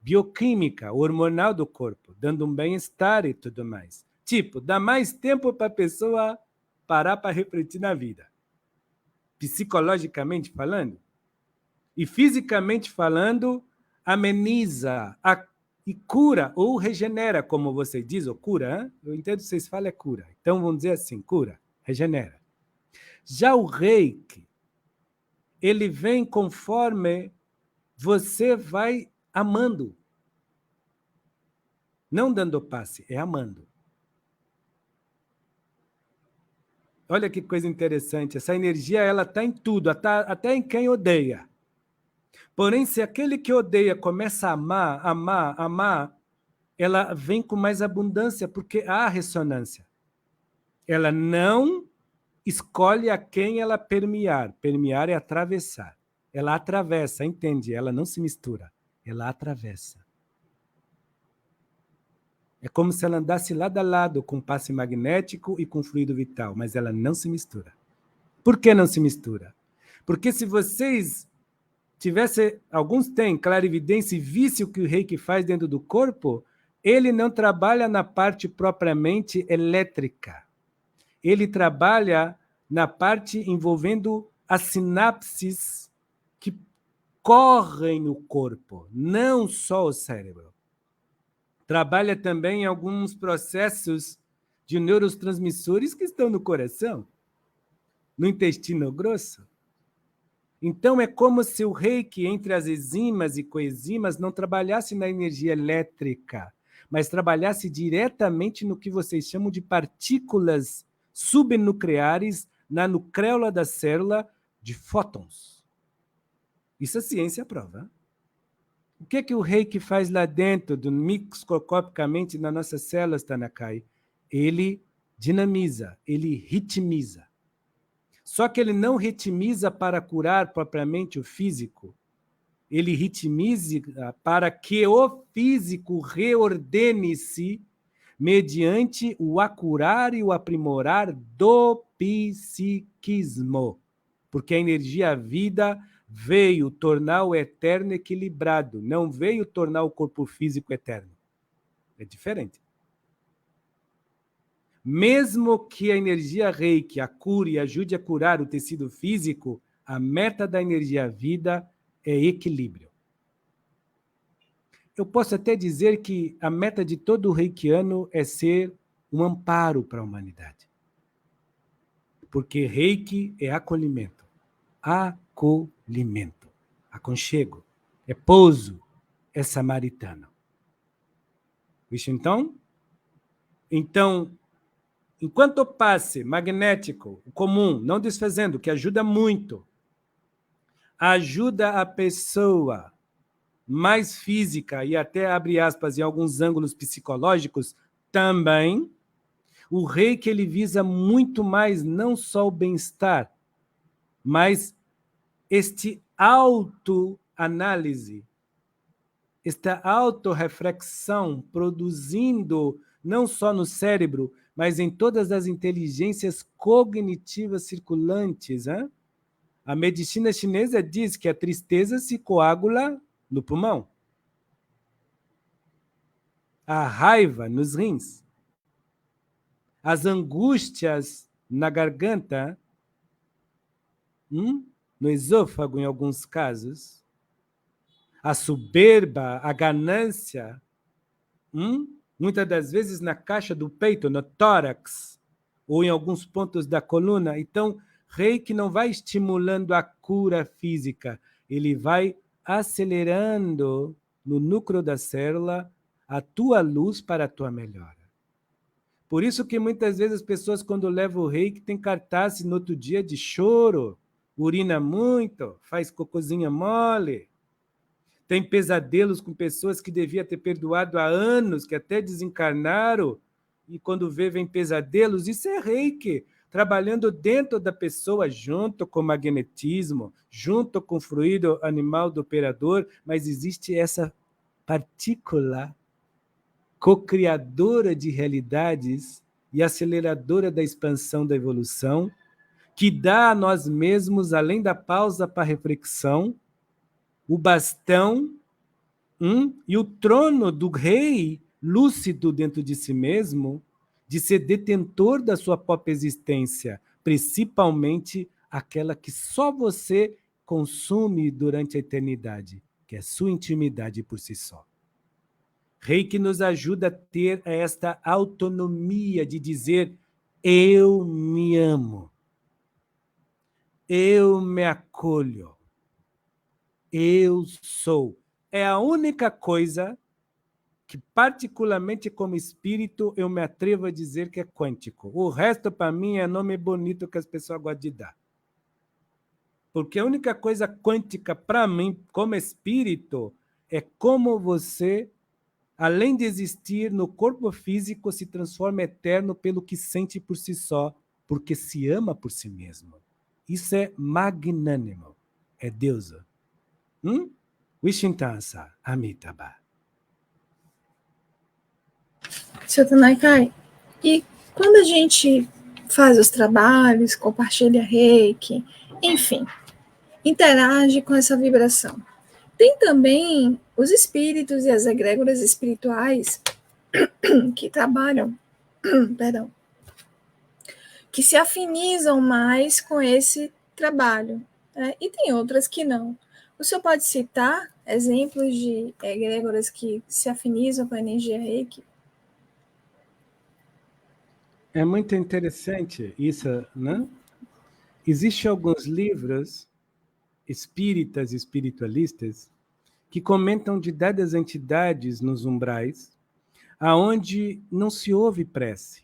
bioquímica, hormonal do corpo, dando um bem-estar e tudo mais. Tipo, dá mais tempo para a pessoa parar para refletir na vida. Psicologicamente falando. E fisicamente falando, ameniza e cura ou regenera, como você diz, ou cura. Eu entendo que vocês falam é cura. Então, vamos dizer assim, cura, regenera. Já o reiki, ele vem conforme você vai amando. Não dando passe, é amando. Olha que coisa interessante, essa energia ela está em tudo, até em quem odeia. Porém, se aquele que odeia começa a amar, amar, amar, ela vem com mais abundância, porque há ressonância. Ela não escolhe a quem ela permear. Permear é atravessar. Ela atravessa, entende? Ela não se mistura, ela atravessa. É como se ela andasse lado a lado com o passe magnético e com o fluido vital, mas ela não se mistura. Por que não se mistura? Porque se vocês tivessem, alguns têm clarividência e vissem o que o reiki faz dentro do corpo, ele não trabalha na parte propriamente elétrica. Ele trabalha na parte envolvendo as sinapses que correm no corpo, não só o cérebro. Trabalha também em alguns processos de neurotransmissores que estão no coração, no intestino grosso. Então, é como se o reiki, entre as enzimas e coenzimas, não trabalhasse na energia elétrica, mas trabalhasse diretamente no que vocês chamam de partículas subnucleares na nucleula da célula de fótons. Isso a ciência prova. O que o reiki faz lá dentro, microscopicamente, nas nossas células, Tanakai? Ele dinamiza, ele ritmiza. Só que ele não ritmiza para curar propriamente o físico. Ele ritmiza para que o físico reordene-se mediante o acurar e o aprimorar do psiquismo. Porque a energia, a vida, veio tornar o eterno equilibrado, não veio tornar o corpo físico eterno. É diferente. Mesmo que a energia reiki a cure e ajude a curar o tecido físico, a meta da energia vida é equilíbrio. Eu posso até dizer que a meta de todo reikiano é ser um amparo para a humanidade. Porque reiki é acolhimento. Acolhimento. Aconchego. É pouso. É samaritano. Visto então? Então, enquanto o passe magnético, comum, não desfazendo, que ajuda muito, ajuda a pessoa mais física e até, abre aspas, em alguns ângulos psicológicos, também, o reiki ele visa muito mais não só o bem-estar, mas este autoanálise, esta autorreflexão produzindo não só no cérebro, mas em todas as inteligências cognitivas circulantes. Hein? A medicina chinesa diz que a tristeza se coagula no pulmão, a raiva nos rins, as angústias na garganta, no esôfago em alguns casos, a soberba, a ganância, muitas das vezes na caixa do peito, no tórax, ou em alguns pontos da coluna. Então, reiki não vai estimulando a cura física, ele vai acelerando no núcleo da célula a tua luz para a tua melhora. Por isso que muitas vezes as pessoas, quando levam o reiki, tem cartaz no outro dia de choro, urina muito, faz cocôzinha mole, tem pesadelos com pessoas que devia ter perdoado há anos, que até desencarnaram, e quando vem pesadelos. Isso é reiki, trabalhando dentro da pessoa, junto com o magnetismo, junto com o fluido animal do operador, mas existe essa partícula co-criadora de realidades e aceleradora da expansão da evolução, que dá a nós mesmos, além da pausa para reflexão, o bastão e o trono do rei lúcido dentro de si mesmo, de ser detentor da sua própria existência, principalmente aquela que só você consome durante a eternidade, que é a sua intimidade por si só. Reiki nos ajuda a ter esta autonomia de dizer: eu me amo. Eu me acolho. Eu sou. É a única coisa que, particularmente como espírito, eu me atrevo a dizer que é quântico. O resto, para mim, é nome bonito que as pessoas gostam de dar. Porque a única coisa quântica, para mim, como espírito, é como você, além de existir no corpo físico, se transforma eterno pelo que sente por si só, porque se ama por si mesmo. Isso é magnânimo. É Deus. Vishintansa Amitabha. Seu Tanaikai, e quando a gente faz os trabalhos, compartilha reiki, enfim, interage com essa vibração. Tem também os espíritos e as egrégoras espirituais que trabalham, perdão, que se afinizam mais com esse trabalho, né? E tem outras que não. O senhor pode citar exemplos de egrégoras que se afinizam com a energia reiki? É muito interessante isso, né? Existem alguns livros espíritas e espiritualistas que comentam de dadas entidades nos umbrais, aonde não se ouve prece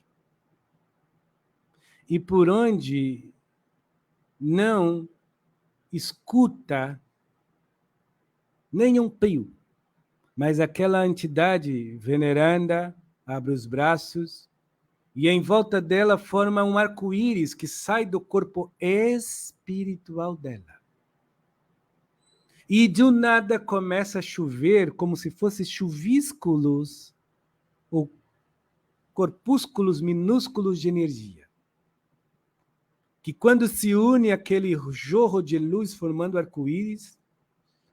e por onde não escuta nenhum pio, mas aquela entidade veneranda abre os braços e em volta dela forma um arco-íris que sai do corpo espiritual dela. E do nada começa a chover como se fossem chuvísculos ou corpúsculos minúsculos de energia. Que quando se une aquele jorro de luz formando arco-íris,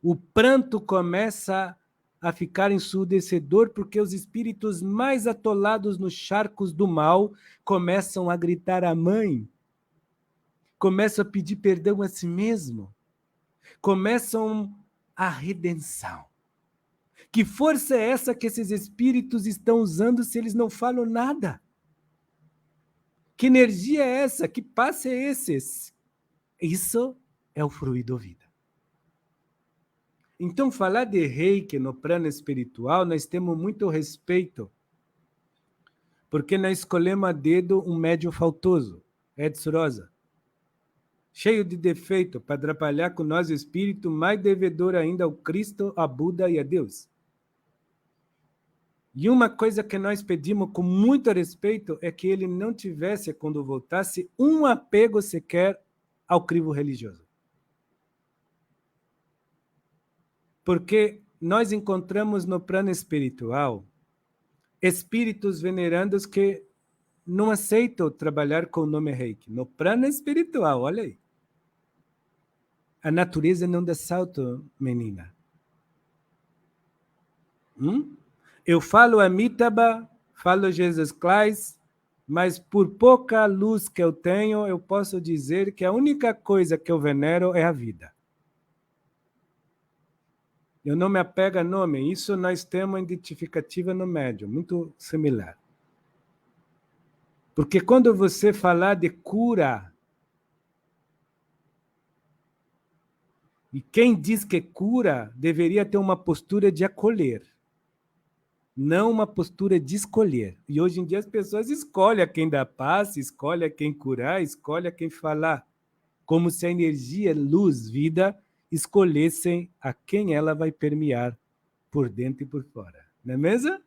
o pranto começa a ficar ensurdecedor porque os espíritos mais atolados nos charcos do mal começam a gritar à mãe, começam a pedir perdão a si mesmo, começam a redenção. Que força é essa que esses espíritos estão usando se eles não falam nada? Que energia é essa? Que passe é esse? Isso é o fluido vida. Então, falar de reiki no plano espiritual, nós temos muito respeito, porque nós escolhemos a dedo um médium faltoso, Edson Rosa, cheio de defeito, para atrapalhar com nós o espírito, mais devedor ainda ao Cristo, a Buda e a Deus. E uma coisa que nós pedimos com muito respeito é que ele não tivesse, quando voltasse, um apego sequer ao crivo religioso. Porque nós encontramos no plano espiritual espíritos venerandos que não aceitam trabalhar com o nome reiki. No plano espiritual, olha aí. A natureza não dá salto, menina. Eu falo Amitabha, falo Jesus Christ, mas por pouca luz que eu tenho, eu posso dizer que a única coisa que eu venero é a vida. Eu não me apego a nome. Isso nós temos uma identificativa no médium, muito similar. Porque quando você falar de cura, e quem diz que cura deveria ter uma postura de acolher, não uma postura de escolher. E hoje em dia as pessoas escolhem a quem dá paz, escolhem a quem curar, escolhem a quem falar, como se a energia, luz, vida escolhessem a quem ela vai permear por dentro e por fora. Não é mesmo?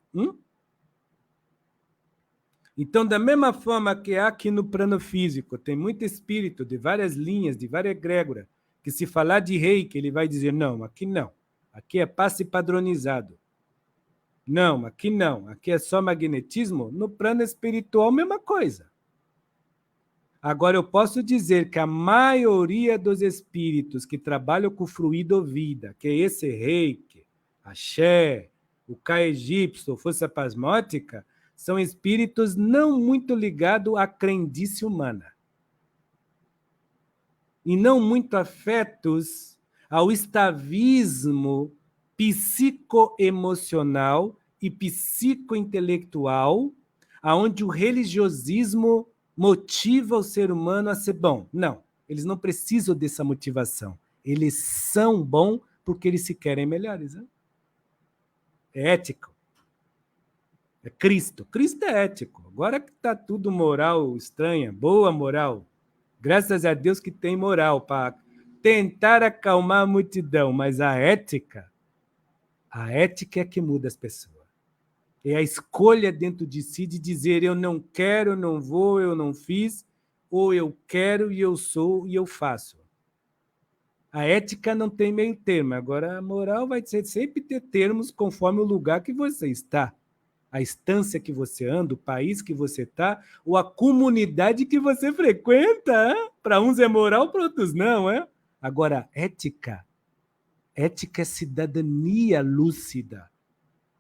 Então, da mesma forma que há aqui no plano físico, tem muito espírito de várias linhas, de várias egrégoras, que se falar de reiki, ele vai dizer, não, aqui não. Aqui é passe padronizado. Não, aqui é só magnetismo. No plano espiritual, mesma coisa. Agora, eu posso dizer que a maioria dos espíritos que trabalham com o fluido vida, que é esse reiki, axé, o Ka egípcio, força plasmótica, são espíritos não muito ligados à crendice humana. E não muito afetos ao estavismo psicoemocional e psicointelectual, aonde o religiosismo motiva o ser humano a ser bom. Não. Eles não precisam dessa motivação. Eles são bons porque eles se querem melhores. Né? É ético. É Cristo. Cristo é ético. Agora que está tudo moral estranha, boa moral. Graças a Deus que tem moral para tentar acalmar a multidão, mas a ética é que muda as pessoas. É a escolha dentro de si de dizer eu não quero, eu não vou, eu não fiz, ou eu quero e eu sou e eu faço. A ética não tem meio termo. Agora, a moral vai sempre ter termos conforme o lugar que você está. A instância que você anda, o país que você está, ou a comunidade que você frequenta. Para uns é moral, para outros não. Agora, ética é cidadania lúcida,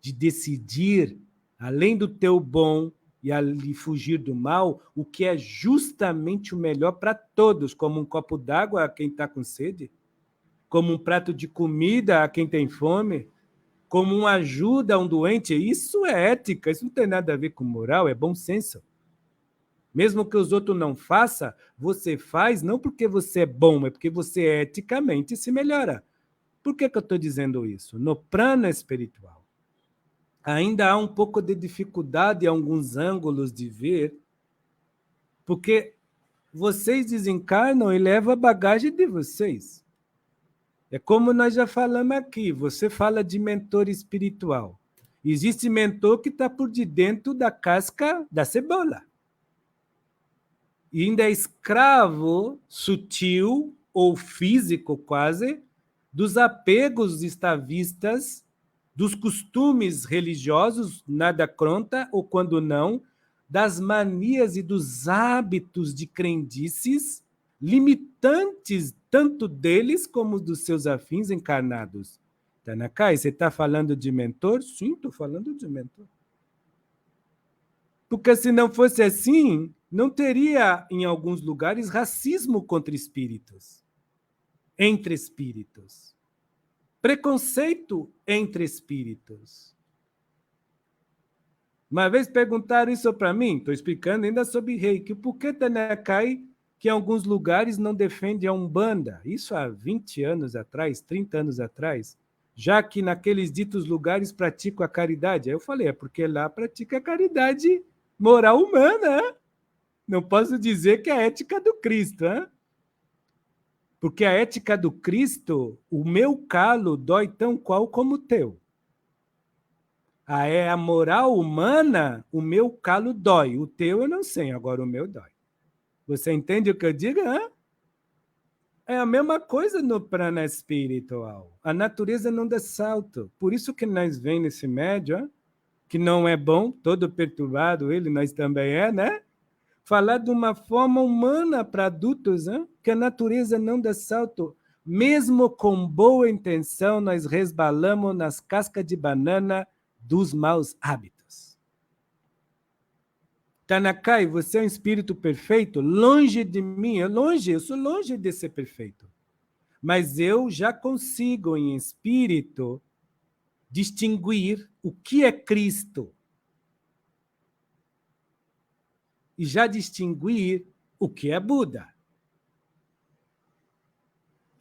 de decidir, além do teu bom e ali fugir do mal, o que é justamente o melhor para todos, como um copo d'água a quem está com sede, como um prato de comida a quem tem fome, como uma ajuda a um doente. Isso é ética, isso não tem nada a ver com moral, é bom senso. Mesmo que os outros não façam, você faz não porque você é bom, mas porque você eticamente se melhora. Por que eu estou dizendo isso? No plano espiritual, ainda há um pouco de dificuldade em alguns ângulos de ver, porque vocês desencarnam e levam a bagagem de vocês. É como nós já falamos aqui, você fala de mentor espiritual. Existe mentor que está por de dentro da casca da cebola. E ainda é escravo sutil ou físico quase dos apegos estavistas, dos costumes religiosos, nada contra, ou quando não, das manias e dos hábitos de crendices limitantes, tanto deles como dos seus afins encarnados. Tanakai, você está falando de mentor? Sim, estou falando de mentor. Porque se não fosse assim, não teria, em alguns lugares, racismo contra espíritos, entre espíritos. Preconceito entre espíritos. Uma vez perguntaram isso para mim, estou explicando ainda sobre Reiki, por que Tanakai, que em alguns lugares não defende a Umbanda? Isso há 20 anos atrás, 30 anos atrás, já que naqueles ditos lugares praticam a caridade. Aí eu falei, é porque lá pratica a caridade moral humana. Não posso dizer que é a ética do Cristo, hein? Porque a ética do Cristo, o meu calo dói tão qual como o teu. A moral humana, o meu calo dói. O teu eu não sei, agora o meu dói. Você entende o que eu digo? Hein? É a mesma coisa no plano espiritual. A natureza não dá salto. Por isso que nós vem nesse médio, hein? Que não é bom, todo perturbado, ele, nós também né? Falar de uma forma humana para adultos, hein? Que a natureza não dá salto. Mesmo com boa intenção, nós resbalamos nas cascas de banana dos maus hábitos. Tanakai, você é um espírito perfeito? Longe de mim, eu sou longe de ser perfeito. Mas eu já consigo, em espírito, distinguir o que é Cristo. E já distinguir o que é Buda.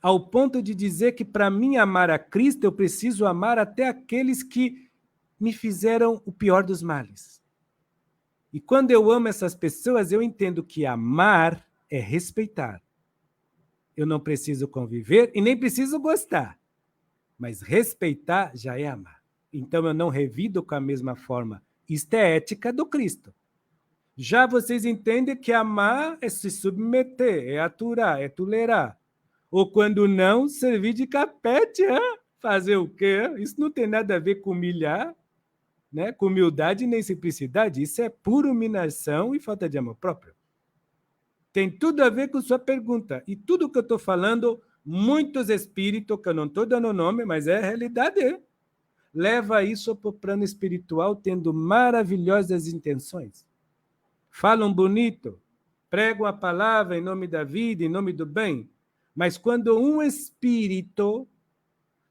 Ao ponto de dizer que, para mim, amar a Cristo, eu preciso amar até aqueles que me fizeram o pior dos males. E quando eu amo essas pessoas, eu entendo que amar é respeitar. Eu não preciso conviver e nem preciso gostar. Mas respeitar já é amar. Então, eu não revido com a mesma forma. Isto é ética do Cristo. Já vocês entendem que amar é se submeter, é aturar, é tolerar. Ou quando não, servir de capete, fazer o quê? Isso não tem nada a ver com humilhar, né? Com humildade nem simplicidade. Isso é pura humilhação e falta de amor próprio. Tem tudo a ver com sua pergunta. E tudo que eu estou falando, muitos espíritos, que eu não estou dando nome, mas é a realidade, leva isso para o plano espiritual tendo maravilhosas intenções. Falam bonito, pregam a palavra em nome da vida, em nome do bem, mas quando um espírito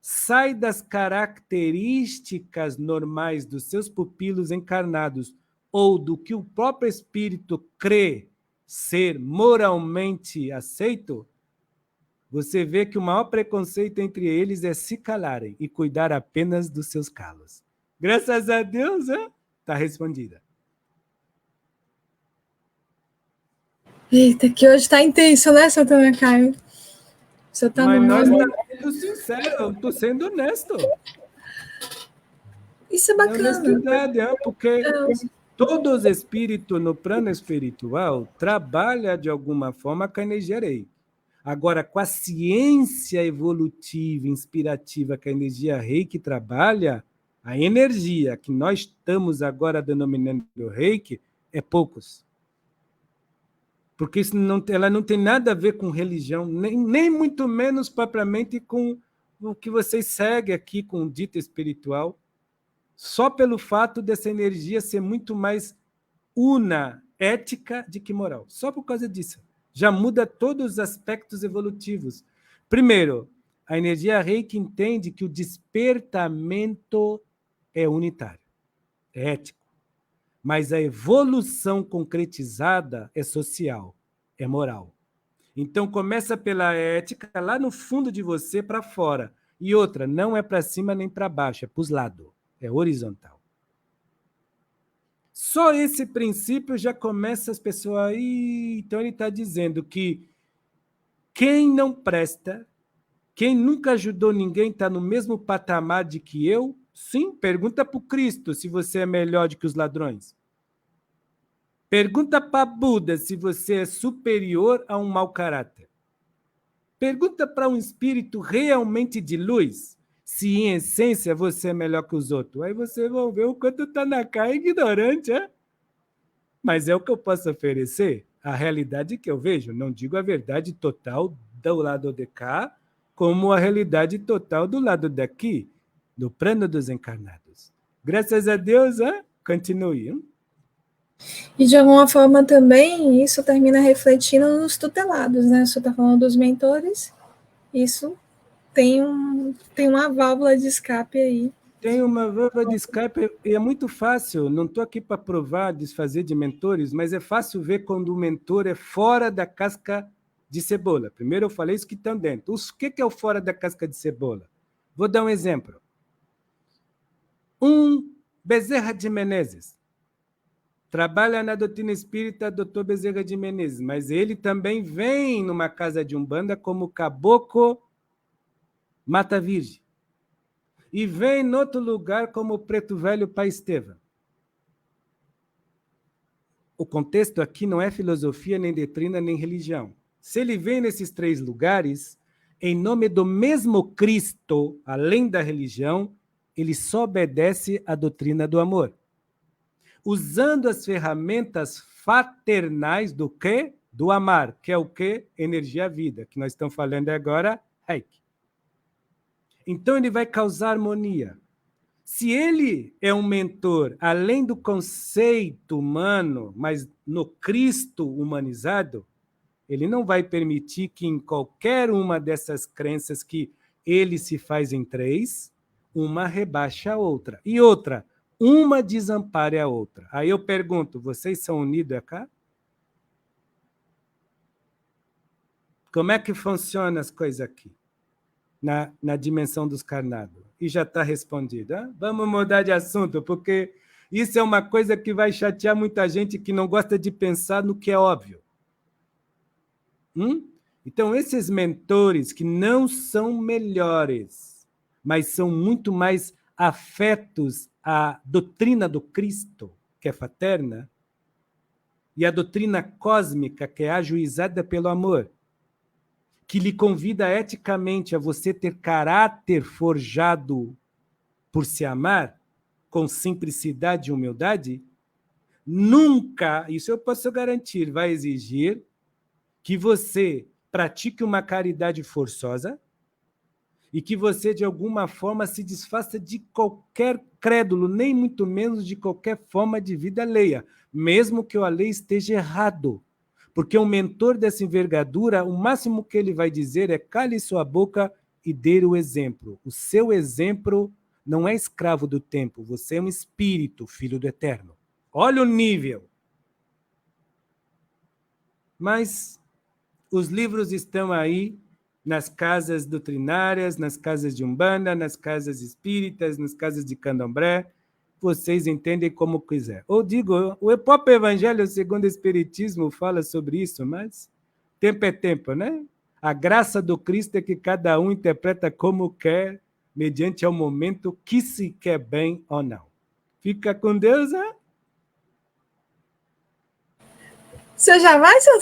sai das características normais dos seus pupilos encarnados ou do que o próprio espírito crê ser moralmente aceito, você vê que o maior preconceito entre eles é se calarem e cuidar apenas dos seus calos. Graças a Deus, está respondida. Eita, que hoje está intenso, né, Santana Caio? Você tá Mas no nós modo... estamos sendo sinceros, eu estou sendo honesto. Isso é bacana. Honestidade, porque todos os espíritos no plano espiritual trabalham de alguma forma com a energia Reiki. Agora, com a ciência evolutiva, inspirativa que a energia Reiki trabalha, a energia que nós estamos agora denominando Reiki é poucos. Porque isso ela não tem nada a ver com religião, nem muito menos propriamente com o que vocês seguem aqui com o dito espiritual, só pelo fato dessa energia ser muito mais ética do que moral. Só por causa disso. Já muda todos os aspectos evolutivos. Primeiro, a energia Reiki entende que o despertamento é unitário, é ético. Mas a evolução concretizada é social, é moral. Então, começa pela ética, lá no fundo de você para fora. E outra, não é para cima nem para baixo, é para os lados, é horizontal. Só esse princípio já começa as pessoas... Então, ele está dizendo que quem não presta, quem nunca ajudou ninguém, está no mesmo patamar de que eu? Sim, pergunta para o Cristo se você é melhor do que os ladrões. Pergunta para Buda se você é superior a um mau caráter. Pergunta para um espírito realmente de luz se, em essência, você é melhor que os outros. Aí vocês vão ver o quanto está na cara ignorante, é? Mas é o que eu posso oferecer, a realidade que eu vejo. Não digo a verdade total do lado de cá, como a realidade total do lado daqui, do plano dos encarnados. Graças a Deus, continue. Hein? E de alguma forma também isso termina refletindo nos tutelados, né? Você está falando dos mentores, isso tem uma válvula de escape aí. Tem uma válvula de escape e é muito fácil, não estou aqui para provar, desfazer de mentores, mas é fácil ver quando o mentor é fora da casca de cebola. Primeiro eu falei isso que estão dentro. O que é o fora da casca de cebola? Vou dar um exemplo. Bezerra de Menezes trabalha na doutrina espírita, Dr. Bezerra de Menezes, mas ele também vem numa casa de Umbanda como caboclo Mata Virgem. E vem em outro lugar como Preto Velho Pai Estevam. O contexto aqui não é filosofia, nem doutrina, nem religião. Se ele vem nesses 3 lugares, em nome do mesmo Cristo, além da religião, ele só obedece à doutrina do amor. Usando as ferramentas fraternais do quê? Do amar, que é o quê? Energia vida, que nós estamos falando agora, Reiki. Então, ele vai causar harmonia. Se ele é um mentor, além do conceito humano, mas no Cristo humanizado, ele não vai permitir que em qualquer uma dessas crenças que ele se faz em 3, uma rebaixe a outra. E outra, uma desampare a outra. Aí eu pergunto, vocês são unidos cá? Como é que funcionam as coisas aqui? Na dimensão dos carnados. E já está respondido. Vamos mudar de assunto, porque isso é uma coisa que vai chatear muita gente que não gosta de pensar no que é óbvio. Então, esses mentores que não são melhores, mas são muito mais afetos à doutrina do Cristo, que é fraterna, e à doutrina cósmica, que é ajuizada pelo amor, que lhe convida eticamente a você ter caráter forjado por se amar, com simplicidade e humildade, nunca, isso eu posso garantir, vai exigir que você pratique uma caridade forçosa e que você, de alguma forma, se desfaça de qualquer crédulo, nem muito menos de qualquer forma de vida alheia, mesmo que a lei esteja errado. Porque um mentor dessa envergadura, o máximo que ele vai dizer é cale sua boca e dê o exemplo. O seu exemplo não é escravo do tempo, você é um espírito, filho do eterno. Olha o nível. Mas os livros estão aí nas casas doutrinárias, nas casas de Umbanda, nas casas espíritas, nas casas de Candomblé. Vocês entendem como quiser. Ou digo, o próprio Evangelho segundo o Espiritismo fala sobre isso, mas tempo é tempo, né? A graça do Cristo é que cada um interpreta como quer, mediante ao momento que se quer bem ou não. Fica com Deus, né? Você já vai, seu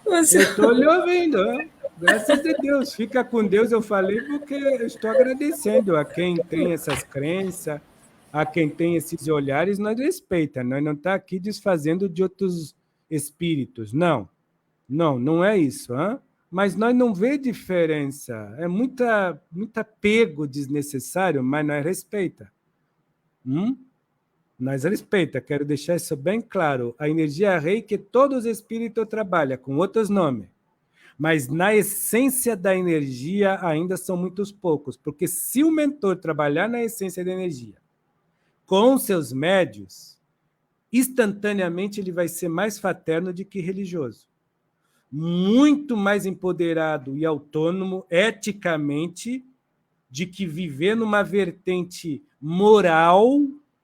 Você... Eu estou lhe ouvindo, ó. Graças a Deus. Fica com Deus, eu falei, porque eu estou agradecendo a quem tem essas crenças, a quem tem esses olhares, nós respeita. Nós não está aqui desfazendo de outros espíritos. Não, não é isso. Hein? Mas nós não vê diferença. É muito apego desnecessário, mas nós respeita. Nós respeita, quero deixar isso bem claro. A energia Reiki, todos os espíritos trabalham com outros nomes. Mas na essência da energia ainda são muitos poucos, porque se o mentor trabalhar na essência da energia com seus médios, instantaneamente ele vai ser mais fraterno do que religioso. Muito mais empoderado e autônomo eticamente de que viver numa vertente moral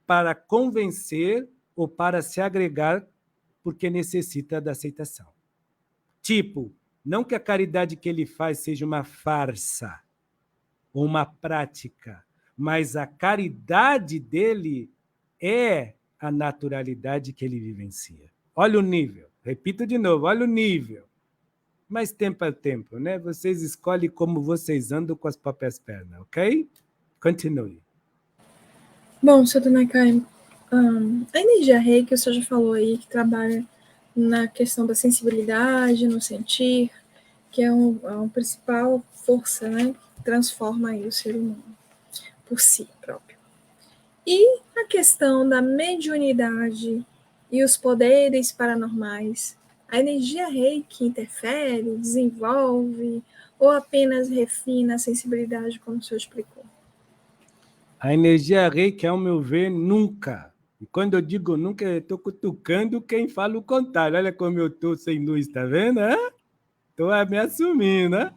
para convencer ou para se agregar porque necessita da aceitação. Tipo, não que a caridade que ele faz seja uma farsa ou uma prática, mas a caridade dele é a naturalidade que ele vivencia. Olha o nível. Repito de novo, olha o nível. Mas tempo é tempo, né? Vocês escolhem como vocês andam com as próprias pernas, ok? Continue. Bom, Sr. Nakai, a energia Reiki, o senhor já falou aí que trabalha na questão da sensibilidade, no sentir, que é uma principal força, né, que transforma aí o ser humano por si próprio. E a questão da mediunidade e os poderes paranormais, a energia Reiki interfere, desenvolve ou apenas refina a sensibilidade, como o senhor explicou? A energia Reiki, ao meu ver, nunca. E quando eu digo nunca, eu estou cutucando quem fala o contrário. Olha como eu estou sem luz, tá vendo? Estou me assumindo, né?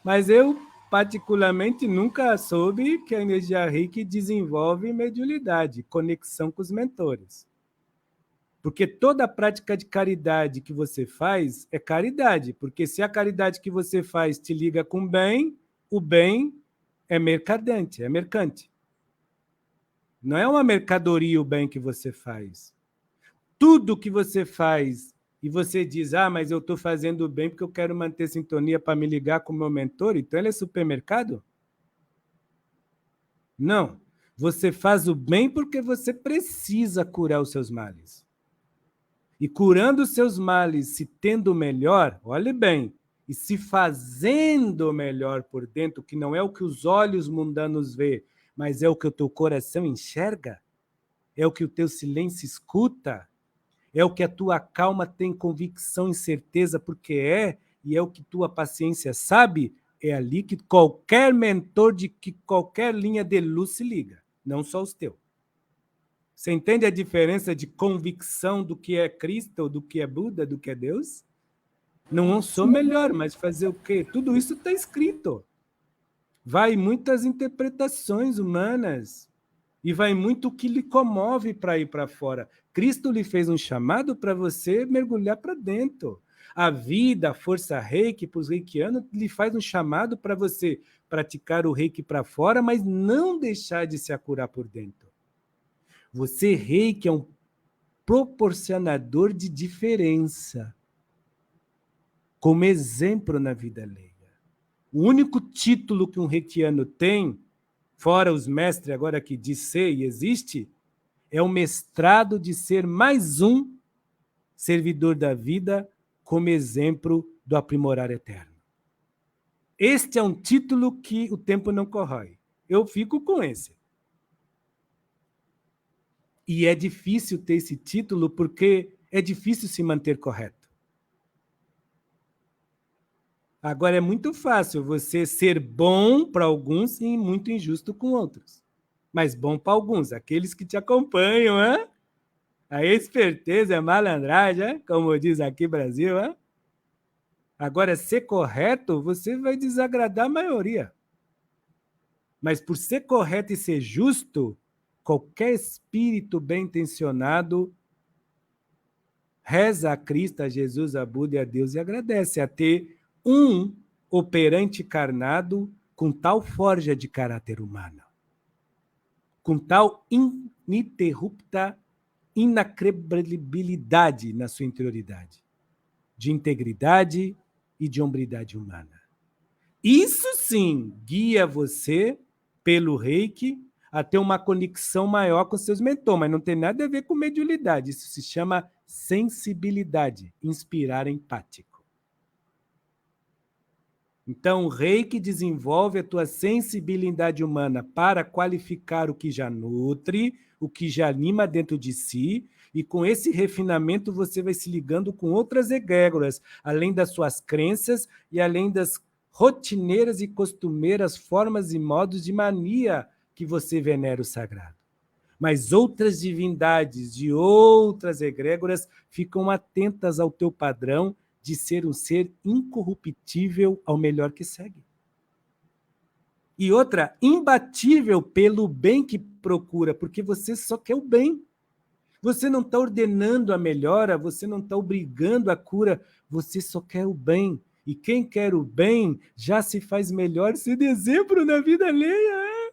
Mas eu, particularmente, nunca soube que a energia Reiki desenvolve mediunidade, conexão com os mentores. Porque toda a prática de caridade que você faz é caridade. Porque se a caridade que você faz te liga com o bem é mercadante, é mercante. Não é uma mercadoria o bem que você faz. Tudo que você faz e você diz, mas eu estou fazendo o bem porque eu quero manter sintonia para me ligar com o meu mentor, então ele é supermercado? Não. Você faz o bem porque você precisa curar os seus males. E curando os seus males, se tendo melhor, olhe bem, e se fazendo melhor por dentro, que não é o que os olhos mundanos vê, mas é o que o teu coração enxerga, é o que o teu silêncio escuta, é o que a tua calma tem convicção e certeza porque e é o que tua paciência sabe, é ali que qualquer mentor de que qualquer linha de luz se liga, não só os teus. Você entende a diferença de convicção do que é Cristo, do que é Buda, do que é Deus? Não sou melhor, mas fazer o quê? Tudo isso está escrito. Vai muitas interpretações humanas e vai muito o que lhe comove para ir para fora. Cristo lhe fez um chamado para você mergulhar para dentro. A vida, a força Reiki para os reikianos lhe faz um chamado para você praticar o Reiki para fora, mas não deixar de se acurar por dentro. Você, Reiki, é um proporcionador de diferença, como exemplo na vida alheia. O único título que um reikiano tem, fora os mestres agora que diz ser e existe, é o mestrado de ser mais um servidor da vida como exemplo do aprimorar eterno. Este é um título que o tempo não corrói. Eu fico com esse. E é difícil ter esse título porque é difícil se manter correto. Agora, é muito fácil você ser bom para alguns e muito injusto com outros. Mas bom para alguns, aqueles que te acompanham, hein? A esperteza é malandragem, como diz aqui no Brasil. Hein? Agora, ser correto, você vai desagradar a maioria. Mas por ser correto e ser justo, qualquer espírito bem-intencionado reza a Cristo, a Jesus, a Buda e a Deus e agradece a ter um operante encarnado com tal forja de caráter humano, com tal ininterrupta inacrebilidade na sua interioridade, de integridade e de hombridade humana. Isso sim guia você, pelo Reiki, a ter uma conexão maior com seus mentores, mas não tem nada a ver com mediunidade. Isso se chama sensibilidade, inspirar empático. Então, o Reiki desenvolve a tua sensibilidade humana para qualificar o que já nutre, o que já anima dentro de si, e com esse refinamento você vai se ligando com outras egrégoras, além das suas crenças e além das rotineiras e costumeiras formas e modos de mania que você venera o sagrado. Mas outras divindades de outras egrégoras ficam atentas ao teu padrão de ser um ser incorruptível ao melhor que segue. E outra, imbatível pelo bem que procura, porque você só quer o bem. Você não está ordenando a melhora, você não está obrigando a cura, você só quer o bem. E quem quer o bem já se faz melhor sem exemplo na vida alheia.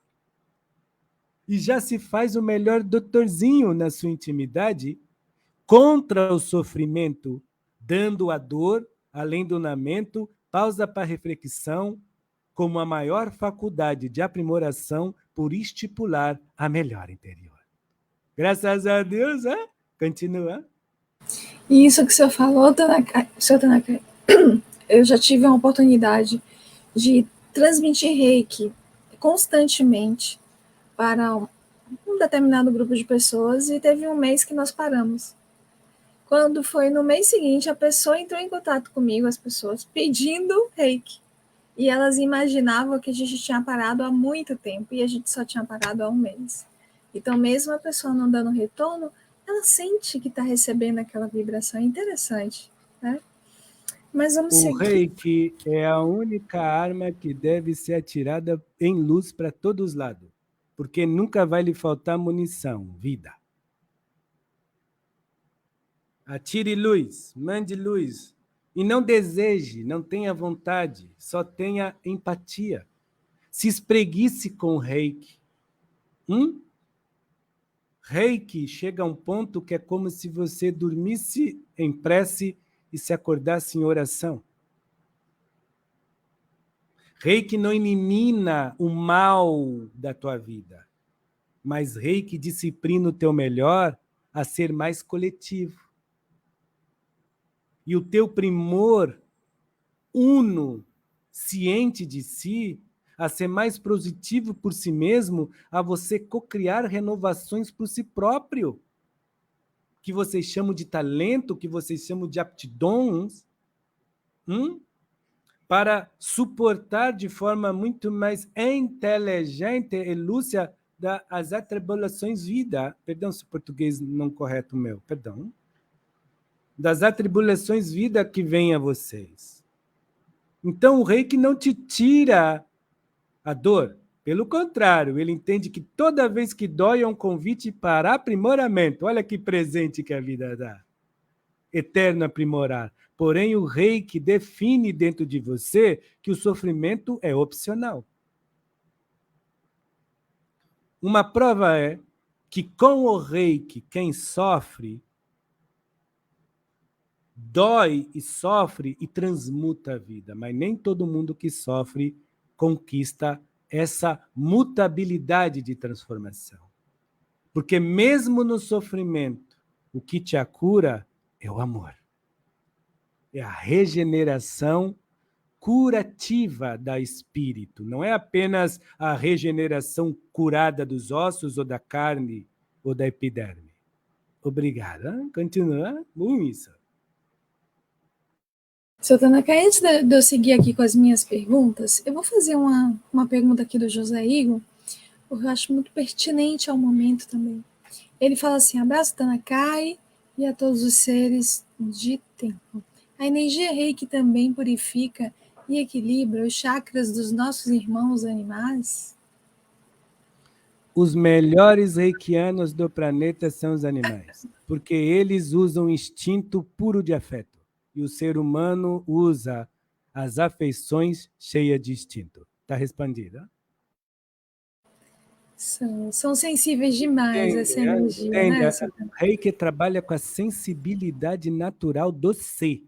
E já se faz o melhor doutorzinho na sua intimidade contra o sofrimento, dando a dor, além do lamento, pausa para reflexão, como a maior faculdade de aprimoração por estipular a melhor interior. Graças a Deus, hein? Continua. E isso que o senhor falou, senhor Tanaka, eu já tive a oportunidade de transmitir Reiki constantemente para um determinado grupo de pessoas e teve um mês que nós paramos. Quando foi no mês seguinte, a pessoa entrou em contato comigo, as pessoas, pedindo Reiki. E elas imaginavam que a gente tinha parado há muito tempo e a gente só tinha parado há um mês. Então, mesmo a pessoa não dando retorno, ela sente que está recebendo aquela vibração. É interessante, né? Mas vamos seguir. O Reiki é a única arma que deve ser atirada em luz para todos os lados, porque nunca vai lhe faltar munição, vida. Atire luz, mande luz. E não deseje, não tenha vontade, só tenha empatia. Se espreguice com o Reiki. Reiki chega a um ponto que é como se você dormisse em prece e se acordasse em oração. Reiki não elimina o mal da tua vida, mas Reiki disciplina o teu melhor a ser mais coletivo. E o teu primor uno, ciente de si, a ser mais positivo por si mesmo, a você cocriar renovações por si próprio, que vocês chamam de talento, que vocês chamam de aptidões, para suportar de forma muito mais inteligente e lúcida as atribulações vida. Perdão se o português não correto meu, perdão. Das atribulações vida que vem a vocês. Então, o Reiki não te tira a dor. Pelo contrário, ele entende que toda vez que dói é um convite para aprimoramento. Olha que presente que a vida dá. Eterno aprimorar. Porém, o Reiki define dentro de você que o sofrimento é opcional. Uma prova é que com o Reiki, quem sofre, dói e sofre e transmuta a vida, mas nem todo mundo que sofre conquista essa mutabilidade de transformação. Porque mesmo no sofrimento, o que te cura é o amor. É a regeneração curativa da espírito. Não é apenas a regeneração curada dos ossos ou da carne ou da epiderme. Obrigada. Continua. Isso. Seu Tanaka, antes de eu seguir aqui com as minhas perguntas, eu vou fazer uma pergunta aqui do José Igor, porque eu acho muito pertinente ao momento também. Ele fala assim: abraço Tanakai e a todos os seres de tempo. A energia Reiki também purifica e equilibra os chakras dos nossos irmãos animais? Os melhores reikianos do planeta são os animais, porque eles usam instinto puro de afeto. E o ser humano usa as afeições cheias de instinto. Está respondida? São sensíveis demais essa energia, né? Reiki trabalha com a sensibilidade natural do ser.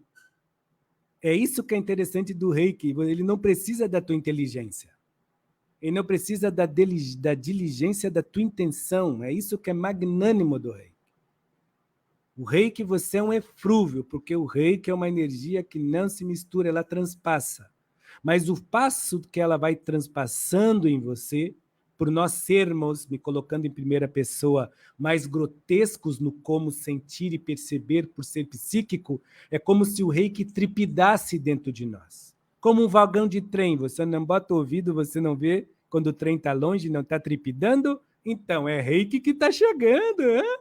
É isso que é interessante do Reiki. Ele não precisa da tua inteligência. Ele não precisa da diligência da tua intenção. É isso que é magnânimo do Reiki. O Reiki, você é um eflúvio, porque o Reiki é uma energia que não se mistura, ela transpassa. Mas o passo que ela vai transpassando em você, por nós sermos, me colocando em primeira pessoa, mais grotescos no como sentir e perceber por ser psíquico, é como se o Reiki tripidasse dentro de nós. Como um vagão de trem, você não bota o ouvido, você não vê quando o trem está longe, não está tripidando, então é Reiki que está chegando, hein?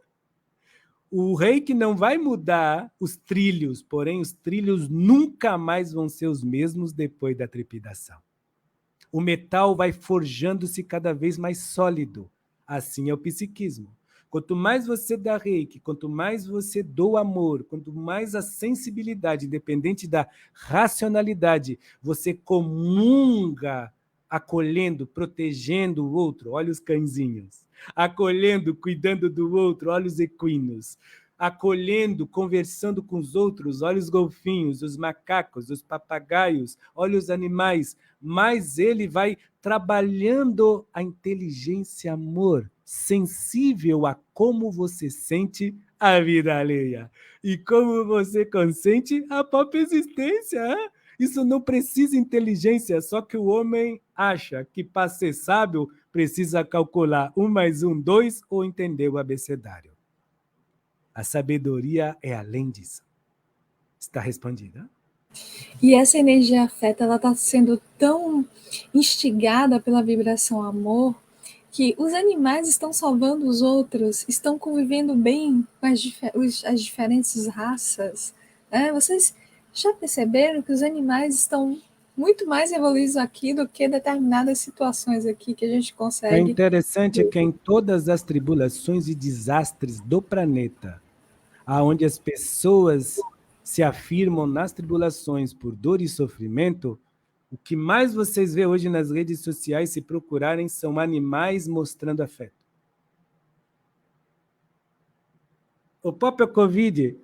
O Reiki não vai mudar os trilhos, porém os trilhos nunca mais vão ser os mesmos depois da trepidação. O metal vai forjando-se cada vez mais sólido. Assim é o psiquismo. Quanto mais você dá Reiki, quanto mais você doa amor, quanto mais a sensibilidade, independente da racionalidade, você comunga, acolhendo, protegendo o outro, olha os cãezinhos, acolhendo, cuidando do outro, olha os equinos, acolhendo, conversando com os outros, olha os golfinhos, os macacos, os papagaios, olha os animais, mas ele vai trabalhando a inteligência, amor, sensível a como você sente a vida alheia e como você consente a própria existência. Hein? Isso não precisa inteligência, só que o homem acha que para ser sábio precisa calcular 1 mais 1, 2 ou entender o abecedário. A sabedoria é além disso. Está respondida? E essa energia afeta, ela está sendo tão instigada pela vibração amor que os animais estão salvando os outros, estão convivendo bem com as diferentes raças. Vocês já perceberam que os animais estão muito mais evoluídos aqui do que determinadas situações aqui que a gente consegue. É interessante que em todas as tribulações e desastres do planeta, aonde as pessoas se afirmam nas tribulações por dor e sofrimento, o que mais vocês vê hoje nas redes sociais, se procurarem, são animais mostrando afeto. O próprio Covid,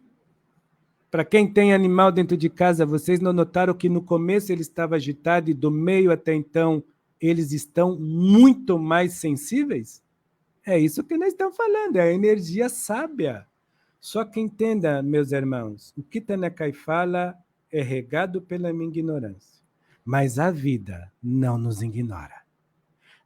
para quem tem animal dentro de casa, vocês não notaram que no começo ele estava agitado e do meio até então eles estão muito mais sensíveis? É isso que nós estamos falando, é a energia sábia. Só que entenda, meus irmãos, o que Tanakai fala é regado pela minha ignorância. Mas a vida não nos ignora.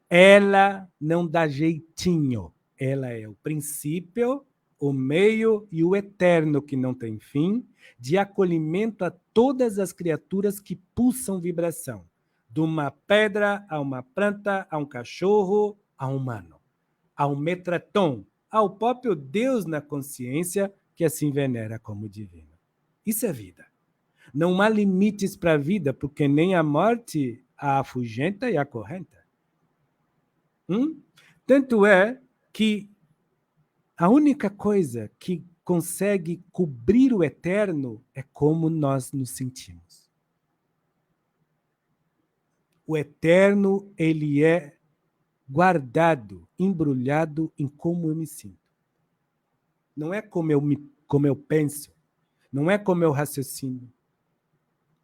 Ela não dá jeitinho. Ela é o princípio, o meio e o eterno que não tem fim, de acolhimento a todas as criaturas que pulsam vibração. De uma pedra a uma planta, a um cachorro, a um humano. A um metraton, ao próprio Deus na consciência que assim venera como divino. Isso é vida. Não há limites para a vida, porque nem a morte a afugenta e acorrenta. Tanto é que a única coisa que consegue cobrir o eterno é como nós nos sentimos. O eterno, ele é guardado, embrulhado em como eu me sinto. Não é como eu penso, não é como eu raciocino.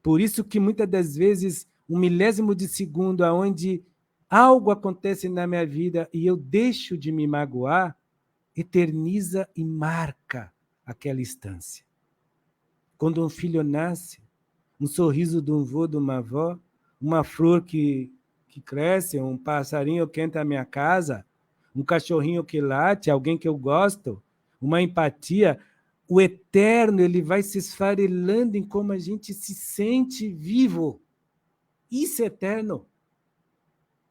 Por isso que muitas das vezes, 1/1000 de segundo, onde algo acontece na minha vida e eu deixo de me magoar, eterniza e marca aquela instância. Quando um filho nasce, um sorriso de um avô, de uma avó, uma flor que cresce, um passarinho que entra na minha casa, um cachorrinho que late, alguém que eu gosto, uma empatia, o eterno ele vai se esfarelando em como a gente se sente vivo. Isso é eterno.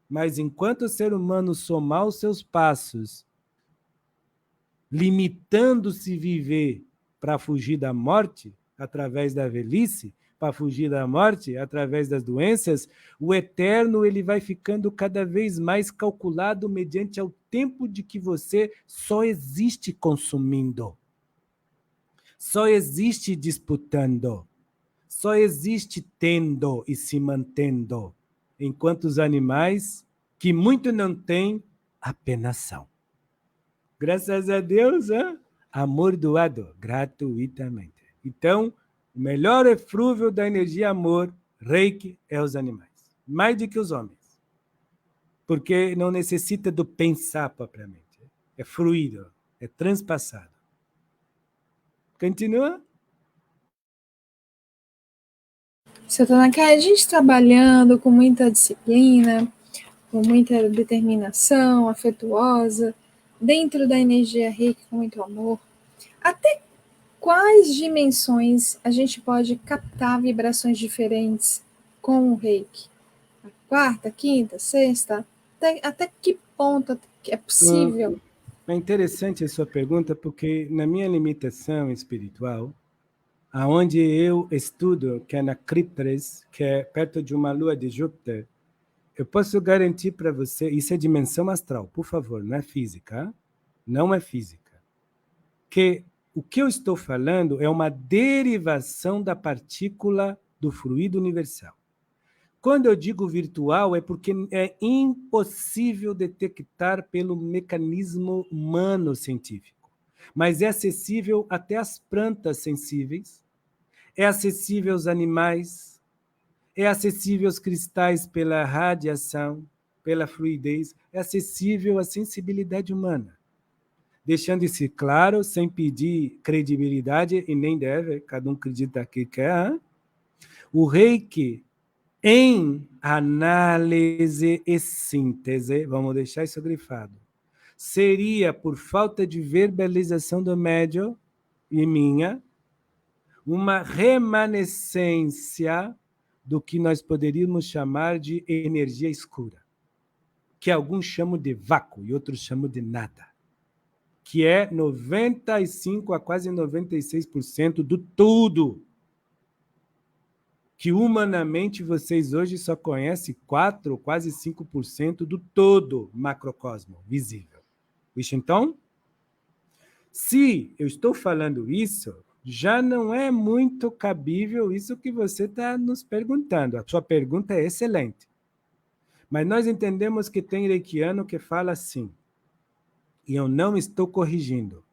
Mas enquanto o ser humano somar os seus passos limitando-se viver para fugir da morte, através da velhice, para fugir da morte, através das doenças, o eterno ele vai ficando cada vez mais calculado mediante ao tempo de que você só existe consumindo, só existe disputando, só existe tendo e se mantendo, enquanto os animais, que muito não têm, apenas são. Graças a Deus, amor doado gratuitamente. Então, o melhor eflúvio da energia amor, Reiki, é os animais. Mais do que os homens. Porque não necessita do pensar propriamente. É fluido, é transpassado. Continua? Seu Tanaka, a gente trabalhando com muita disciplina, com muita determinação, afetuosa, dentro da energia Reiki, com muito amor. Até quais dimensões a gente pode captar vibrações diferentes com o Reiki? A quarta, quinta, sexta? Até que ponto é possível? É interessante a sua pergunta, porque na minha limitação espiritual, aonde eu estudo, que é na Cryptres, que é perto de uma lua de Júpiter, eu posso garantir para você, isso é dimensão astral, por favor, não é física, não é física, que o que eu estou falando é uma derivação da partícula do fluido universal. Quando eu digo virtual, é porque é impossível detectar pelo mecanismo humano científico, mas é acessível até às plantas sensíveis, é acessível aos animais, é acessível aos cristais pela radiação, pela fluidez, é acessível à sensibilidade humana. Deixando isso claro, sem pedir credibilidade, e nem deve, cada um acredita que quer, o Reiki, em análise e síntese, vamos deixar isso grifado, seria, por falta de verbalização do médium e minha, uma remanescência do que nós poderíamos chamar de energia escura, que alguns chamam de vácuo e outros chamam de nada, que é 95% a quase 96% do tudo, que humanamente vocês hoje só conhecem 4% ou quase 5% do todo macrocosmo visível. Visto então? Se eu estou falando isso, já não é muito cabível isso que você está nos perguntando. A sua pergunta é excelente. Mas nós entendemos que tem reikiano que fala assim, e eu não estou corrigindo.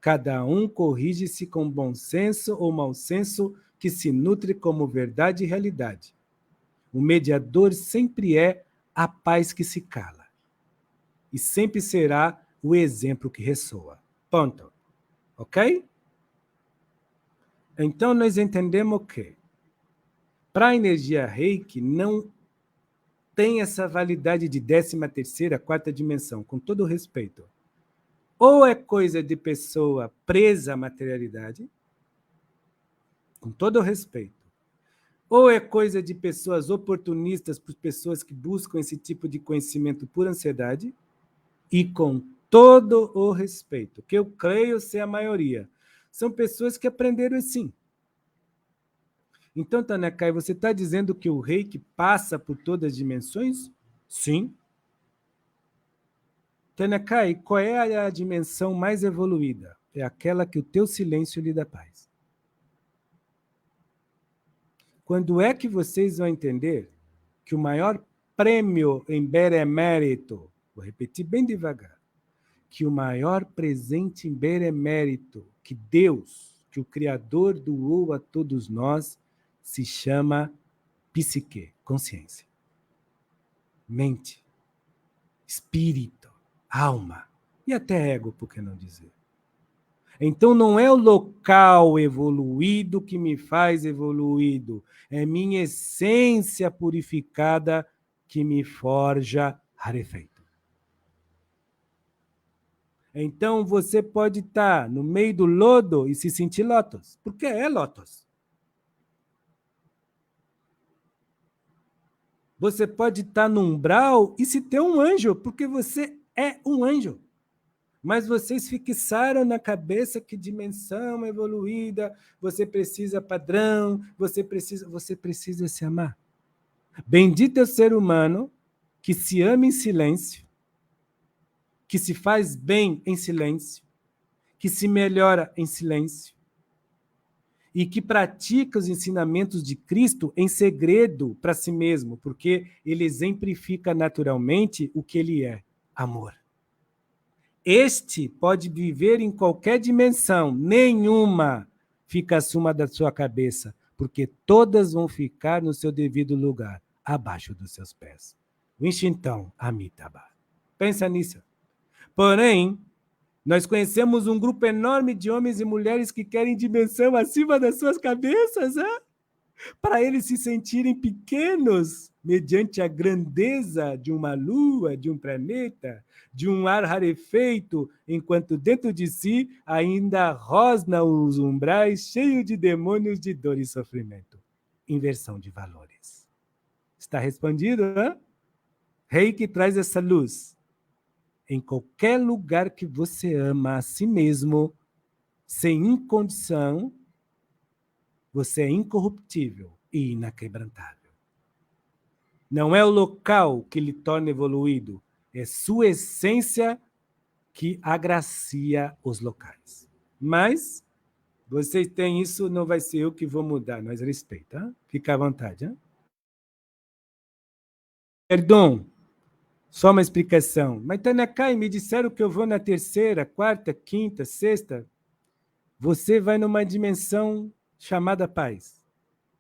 Cada um corrige-se com bom senso ou mau senso que se nutre como verdade e realidade. O mediador sempre é a paz que se cala. E sempre será o exemplo que ressoa. Ponto. Ok? Então, nós entendemos que para a energia Reiki não tem essa validade de 13ª, 4ª dimensão, com todo o respeito. Ou é coisa de pessoa presa à materialidade, com todo o respeito, ou é coisa de pessoas oportunistas, por pessoas que buscam esse tipo de conhecimento por ansiedade, e com todo o respeito, que eu creio ser a maioria, são pessoas que aprenderam assim. Então, Tanakai, você está dizendo que o Reiki passa por todas as dimensões? Sim. Tanakai, qual é a dimensão mais evoluída? É aquela que o teu silêncio lhe dá paz. Quando é que vocês vão entender que o maior prêmio em benemérito, vou repetir bem devagar, que o maior presente em benemérito que Deus, que o Criador doou a todos nós, se chama psique, consciência, mente, espírito, alma e até ego, por que não dizer? Então não é o local evoluído que me faz evoluído, é minha essência purificada que me forja rarefeito. Então você pode estar no meio do lodo e se sentir lótus, porque é lótus. Você pode estar no umbral e se ter um anjo, porque você é um anjo. Mas vocês fixaram na cabeça que dimensão evoluída, você precisa padrão, você precisa se amar. Bendito é o ser humano que se ama em silêncio, que se faz bem em silêncio, que se melhora em silêncio e que pratica os ensinamentos de Cristo em segredo para si mesmo, porque ele exemplifica naturalmente o que ele é, amor. Este pode viver em qualquer dimensão, nenhuma fica acima da sua cabeça, porque todas vão ficar no seu devido lugar, abaixo dos seus pés. Então, Amitabha. Pensa nisso. Porém, nós conhecemos um grupo enorme de homens e mulheres que querem dimensão acima das suas cabeças, para eles se sentirem pequenos mediante a grandeza de uma lua, de um planeta, de um ar rarefeito, enquanto dentro de si ainda rosna os umbrais cheios de demônios de dor e sofrimento. Inversão de valores. Está respondido, hein? Reiki traz essa luz. Em qualquer lugar que você ama a si mesmo, sem condição, você é incorruptível e inaquebrantável. Não é o local que lhe torna evoluído, é sua essência que agracia os locais. Mas vocês têm isso, não vai ser eu que vou mudar, nós respeitamos. Fica à vontade. Hein? Perdão. Só uma explicação. Mas, Tanakai, me disseram que eu vou na terceira, quarta, quinta, sexta. Você vai numa dimensão chamada paz.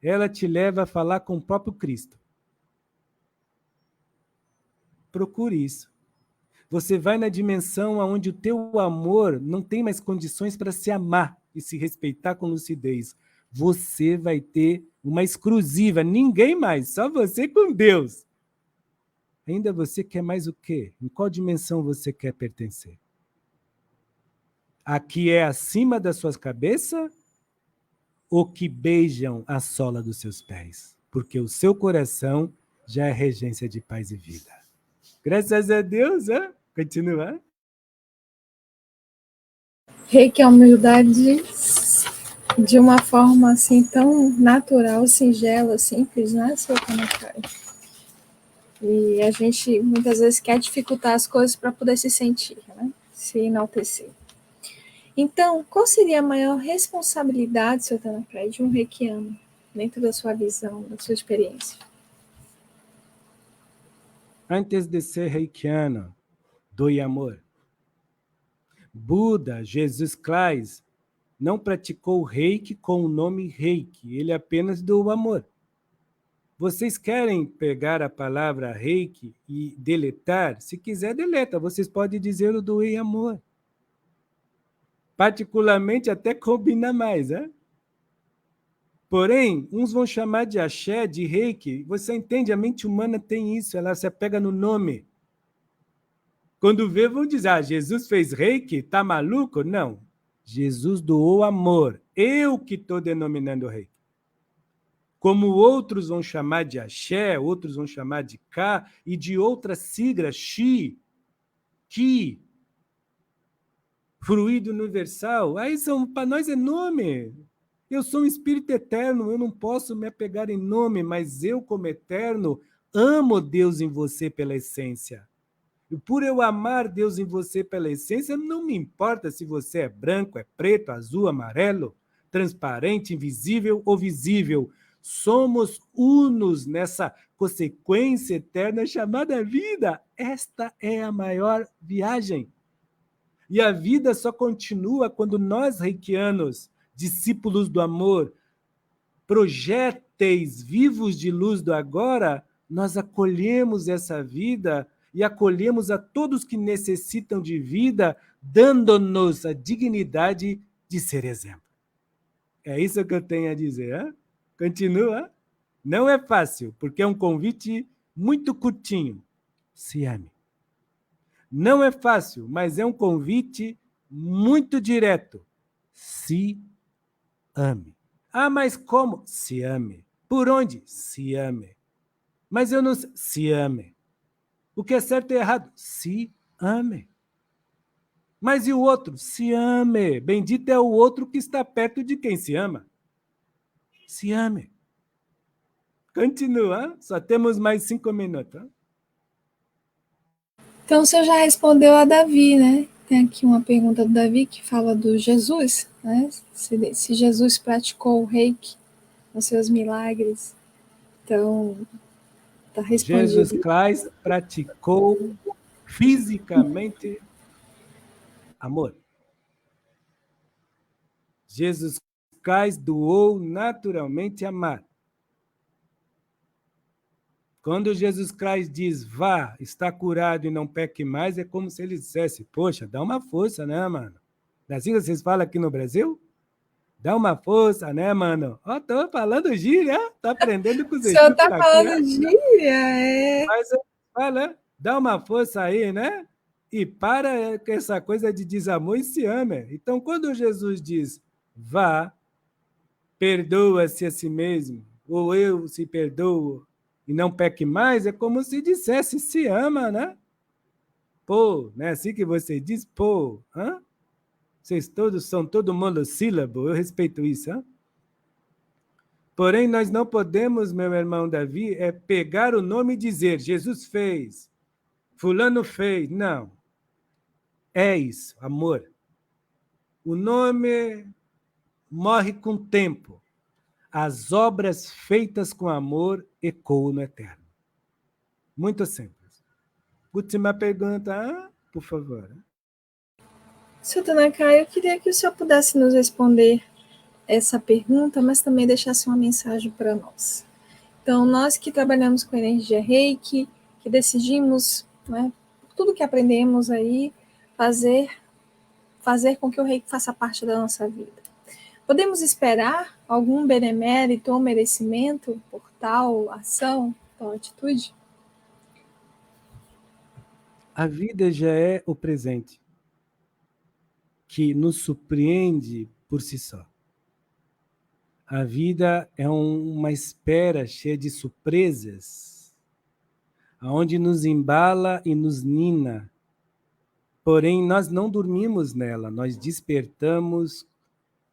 Ela te leva a falar com o próprio Cristo. Procure isso. Você vai na dimensão onde o teu amor não tem mais condições para se amar e se respeitar com lucidez. Você vai ter uma exclusiva, ninguém mais, só você com Deus. Ainda você quer mais o quê? Em qual dimensão você quer pertencer? A que é acima das suas cabeças ou que beijam a sola dos seus pés? Porque o seu coração já é regência de paz e vida. Graças a Deus, hein? Continua. Reiki é a humildade de uma forma assim tão natural, singela, simples, né, seu Tanakai? E a gente muitas vezes quer dificultar as coisas para poder se sentir, né? Se enaltecer. Então, qual seria a maior responsabilidade, seu Tanakai, de um reikiano, dentro da sua visão, da sua experiência? Antes de ser reikiano, doe amor. Buda, Jesus Christ, não praticou reiki com o nome reiki, ele apenas doou amor. Vocês querem pegar a palavra reiki e deletar? Se quiser, deleta. Vocês podem dizer eu doei amor. Particularmente, até combina mais, né? Porém, uns vão chamar de axé, de reiki. Você entende? A mente humana tem isso, ela se apega no nome. Quando vê, vão dizer, Jesus fez reiki? Tá maluco? Não. Jesus doou amor. Eu que estou denominando reiki. Como outros vão chamar de axé, outros vão chamar de K, e de outras siglas, Xi, Ki, fluido universal, aí para nós é nome. Eu sou um espírito eterno, eu não posso me apegar em nome, mas eu, como eterno, amo Deus em você pela essência. E por eu amar Deus em você pela essência, não me importa se você é branco, é preto, azul, amarelo, transparente, invisível ou visível. Somos unos nessa consequência eterna chamada vida. Esta é a maior viagem. E a vida só continua quando nós, reikianos, discípulos do amor, projéteis vivos de luz do agora, nós acolhemos essa vida e acolhemos a todos que necessitam de vida, dando-nos a dignidade de ser exemplo. É isso que eu tenho a dizer. Hein? Continua. Não é fácil, porque é um convite muito curtinho. Se ame. Não é fácil, mas é um convite muito direto. Se ame. Ah, mas como? Se ame. Por onde? Se ame. Mas eu não sei. Se ame. O que é certo e errado? Se ame. Mas e o outro? Se ame. Bendito é o outro que está perto de quem se ama. Se ame. Continua. Só temos mais 5 minutos. Então, o senhor já respondeu a Davi, né? Tem aqui uma pergunta do Davi que fala do Jesus, né? Se Jesus praticou o reiki nos seus milagres. Então, está Jesus respondido. Cristo praticou fisicamente amor. Jesus Cristo doou naturalmente amar. Quando Jesus Cristo diz, vá, está curado e não peque mais, é como se ele dissesse, poxa, dá uma força, né, mano? Assim vocês falam aqui no Brasil? Dá uma força, né, mano? Ó, tô falando gíria, tô aprendendo com O os senhor espíritos está aqui, falando gíria, é? Mas fala, dá uma força aí, né? E para com essa coisa de desamor e se ame. Então, quando Jesus diz, vá, perdoa-se a si mesmo, ou eu se perdoo e não peque mais, é como se dissesse, se ama, né? Pô, não é assim que você diz? Pô, hã? Vocês todos são todo monossílabo, eu respeito isso, hã? Porém, nós não podemos, meu irmão Davi, pegar o nome e dizer, Jesus fez, fulano fez. Não. É isso, amor. O nome morre com o tempo. As obras feitas com amor ecoam no eterno. Muito simples. Última pergunta, por favor. Seu Tanaka, eu queria que o senhor pudesse nos responder essa pergunta, mas também deixasse uma mensagem para nós. Então, nós que trabalhamos com energia Reiki, que decidimos, né, tudo que aprendemos aí, fazer com que o Reiki faça parte da nossa vida. Podemos esperar algum benemérito ou merecimento por tal ação, tal atitude? A vida já é o presente, que nos surpreende por si só. A vida é uma espera cheia de surpresas, aonde nos embala e nos nina. Porém, nós não dormimos nela, nós despertamos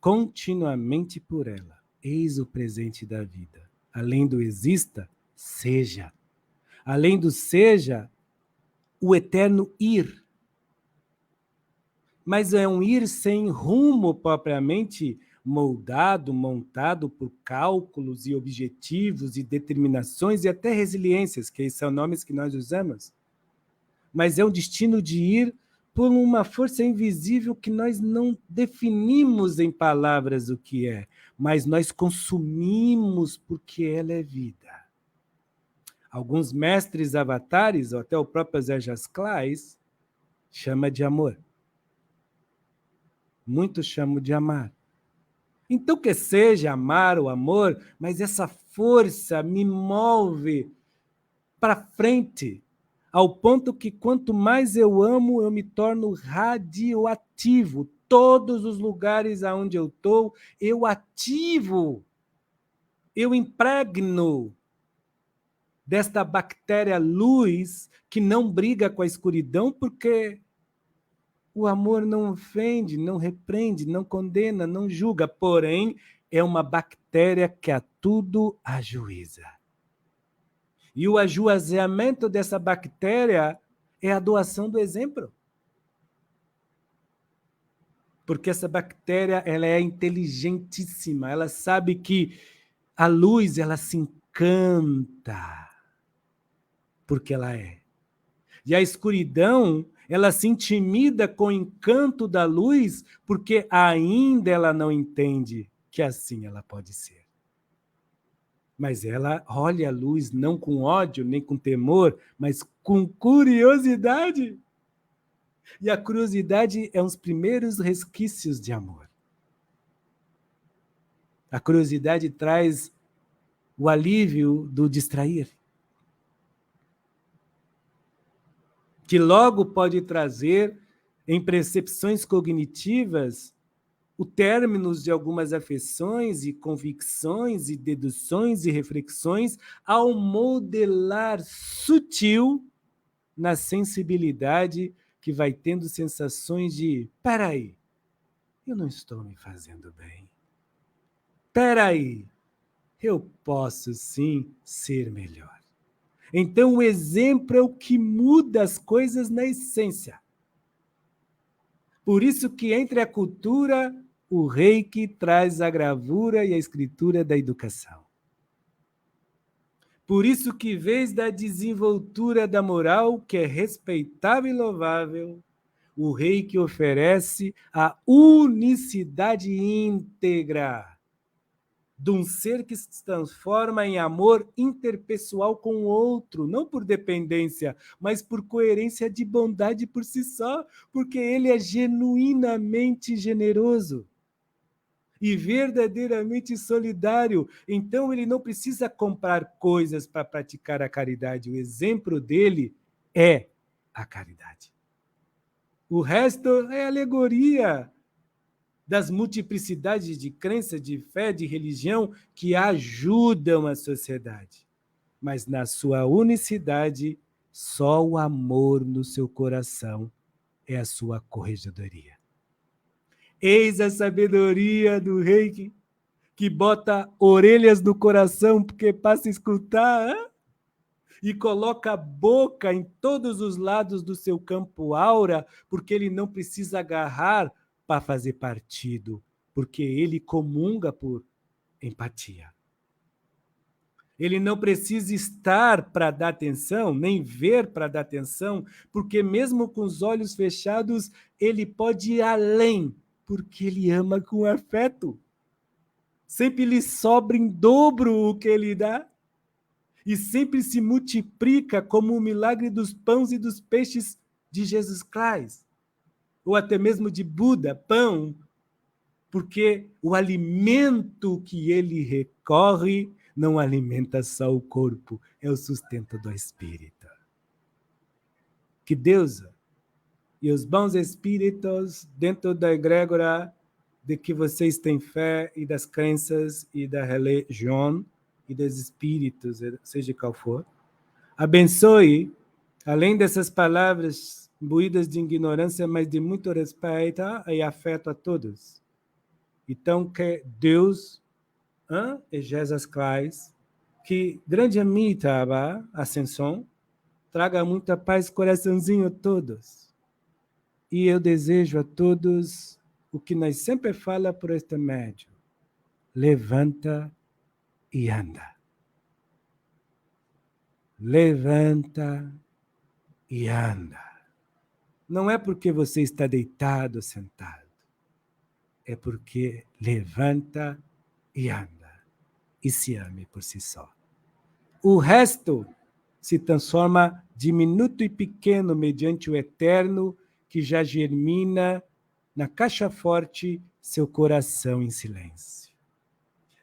continuamente por ela. Eis o presente da vida. Além do exista, seja. Além do seja, o eterno ir. Mas é um ir sem rumo propriamente moldado, montado por cálculos e objetivos e determinações e até resiliências, que são nomes que nós usamos. Mas é um destino de ir por uma força invisível que nós não definimos em palavras o que é, mas nós consumimos porque ela é vida. Alguns mestres avatares, ou até o próprio Zé Jasclais, chama de amor. Muitos chamam de amar. Então, que seja amar ou amor, mas essa força me move para frente, ao ponto que quanto mais eu amo, eu me torno radioativo. Todos os lugares aonde eu estou, eu ativo, eu impregno desta bactéria luz que não briga com a escuridão, porque o amor não ofende, não repreende, não condena, não julga, porém é uma bactéria que a tudo ajuiza. E o ajuizamento dessa bactéria é a doação do exemplo. Porque essa bactéria, ela é inteligentíssima, ela sabe que a luz, ela se encanta porque ela é. E a escuridão, ela se intimida com o encanto da luz porque ainda ela não entende que assim ela pode ser. Mas ela olha a luz não com ódio, nem com temor, mas com curiosidade. E a curiosidade é um dos primeiros resquícios de amor. A curiosidade traz o alívio do distrair, que logo pode trazer, em percepções cognitivas, o término de algumas afeições e convicções e deduções e reflexões ao modelar sutil na sensibilidade que vai tendo sensações de: peraí, eu não estou me fazendo bem. Peraí, eu posso sim ser melhor. Então, o exemplo é o que muda as coisas na essência. Por isso que entre a cultura, o Reiki traz a gravura e a escritura da educação. Por isso que, em vez da desenvoltura da moral, que é respeitável e louvável, o Reiki oferece a unicidade íntegra de um ser que se transforma em amor interpessoal com o outro, não por dependência, mas por coerência de bondade por si só, porque ele é genuinamente generoso e verdadeiramente solidário. Então ele não precisa comprar coisas para praticar a caridade. O exemplo dele é a caridade. O resto é alegoria das multiplicidades de crença, de fé, de religião que ajudam a sociedade. Mas na sua unicidade, só o amor no seu coração é a sua corregedoria. Eis a sabedoria do Reiki, que bota orelhas no coração porque passa a escutar, hein? E coloca a boca em todos os lados do seu campo aura, porque ele não precisa agarrar para fazer partido, porque ele comunga por empatia. Ele não precisa estar para dar atenção, nem ver para dar atenção, porque mesmo com os olhos fechados, ele pode ir além, porque ele ama com afeto. Sempre lhe sobra em dobro o que ele dá, e sempre se multiplica como o milagre dos pães e dos peixes de Jesus Cristo, ou até mesmo de Buda, pão, porque o alimento que ele recorre não alimenta só o corpo, é o sustento do espírito. Que Deus e os bons espíritos dentro da egrégora de que vocês têm fé e das crenças e da religião e dos espíritos, seja qual for, abençoe, além dessas palavras imbuídas de ignorância, mas de muito respeito e afeto a todos. Então, que Deus e Jesus Cristo, que grande amiga, Ascensão, traga muita paz, coraçãozinho a todos. E eu desejo a todos o que nós sempre fala por este médio: levanta e anda. Levanta e anda. Não é porque você está deitado ou sentado, é porque levanta e anda. E se ame por si só. O resto se transforma diminuto e pequeno mediante o eterno que já germina na caixa forte seu coração em silêncio.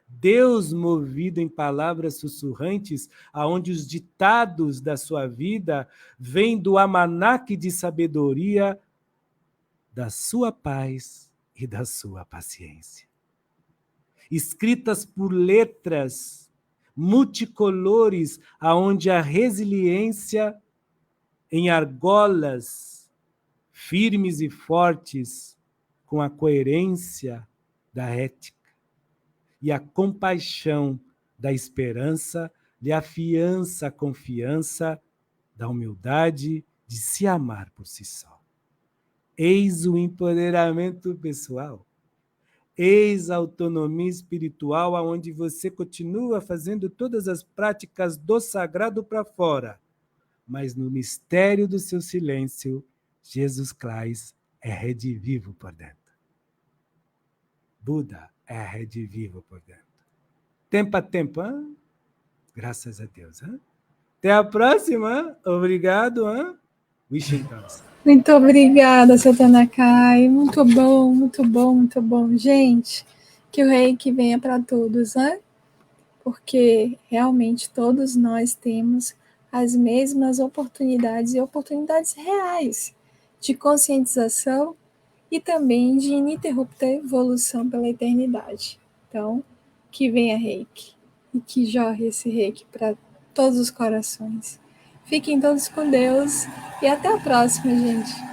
Deus movido em palavras sussurrantes, aonde os ditados da sua vida vêm do almanaque de sabedoria da sua paz e da sua paciência. Escritas por letras multicolores, aonde a resiliência em argolas firmes e fortes, com a coerência da ética e a compaixão da esperança, lhe afiança a confiança da humildade de se amar por si só. Eis o empoderamento pessoal. Eis a autonomia espiritual, onde você continua fazendo todas as práticas do sagrado para fora, mas no mistério do seu silêncio, Jesus Cristo é rede vivo por dentro. Buda é rede vivo por dentro. Tempo a tempo, hein? Graças a Deus. Hein? Até a próxima. Hein? Obrigado. Hein? Wishing thoughts. Muito obrigada, seu Tanakai. Muito bom, muito bom, muito bom. Gente, que o Reiki venha para todos, né? Porque realmente todos nós temos as mesmas oportunidades e oportunidades reais de conscientização e também de ininterrupta evolução pela eternidade. Então, que venha Reiki e que jorre esse Reiki para todos os corações. Fiquem todos com Deus e até a próxima, gente.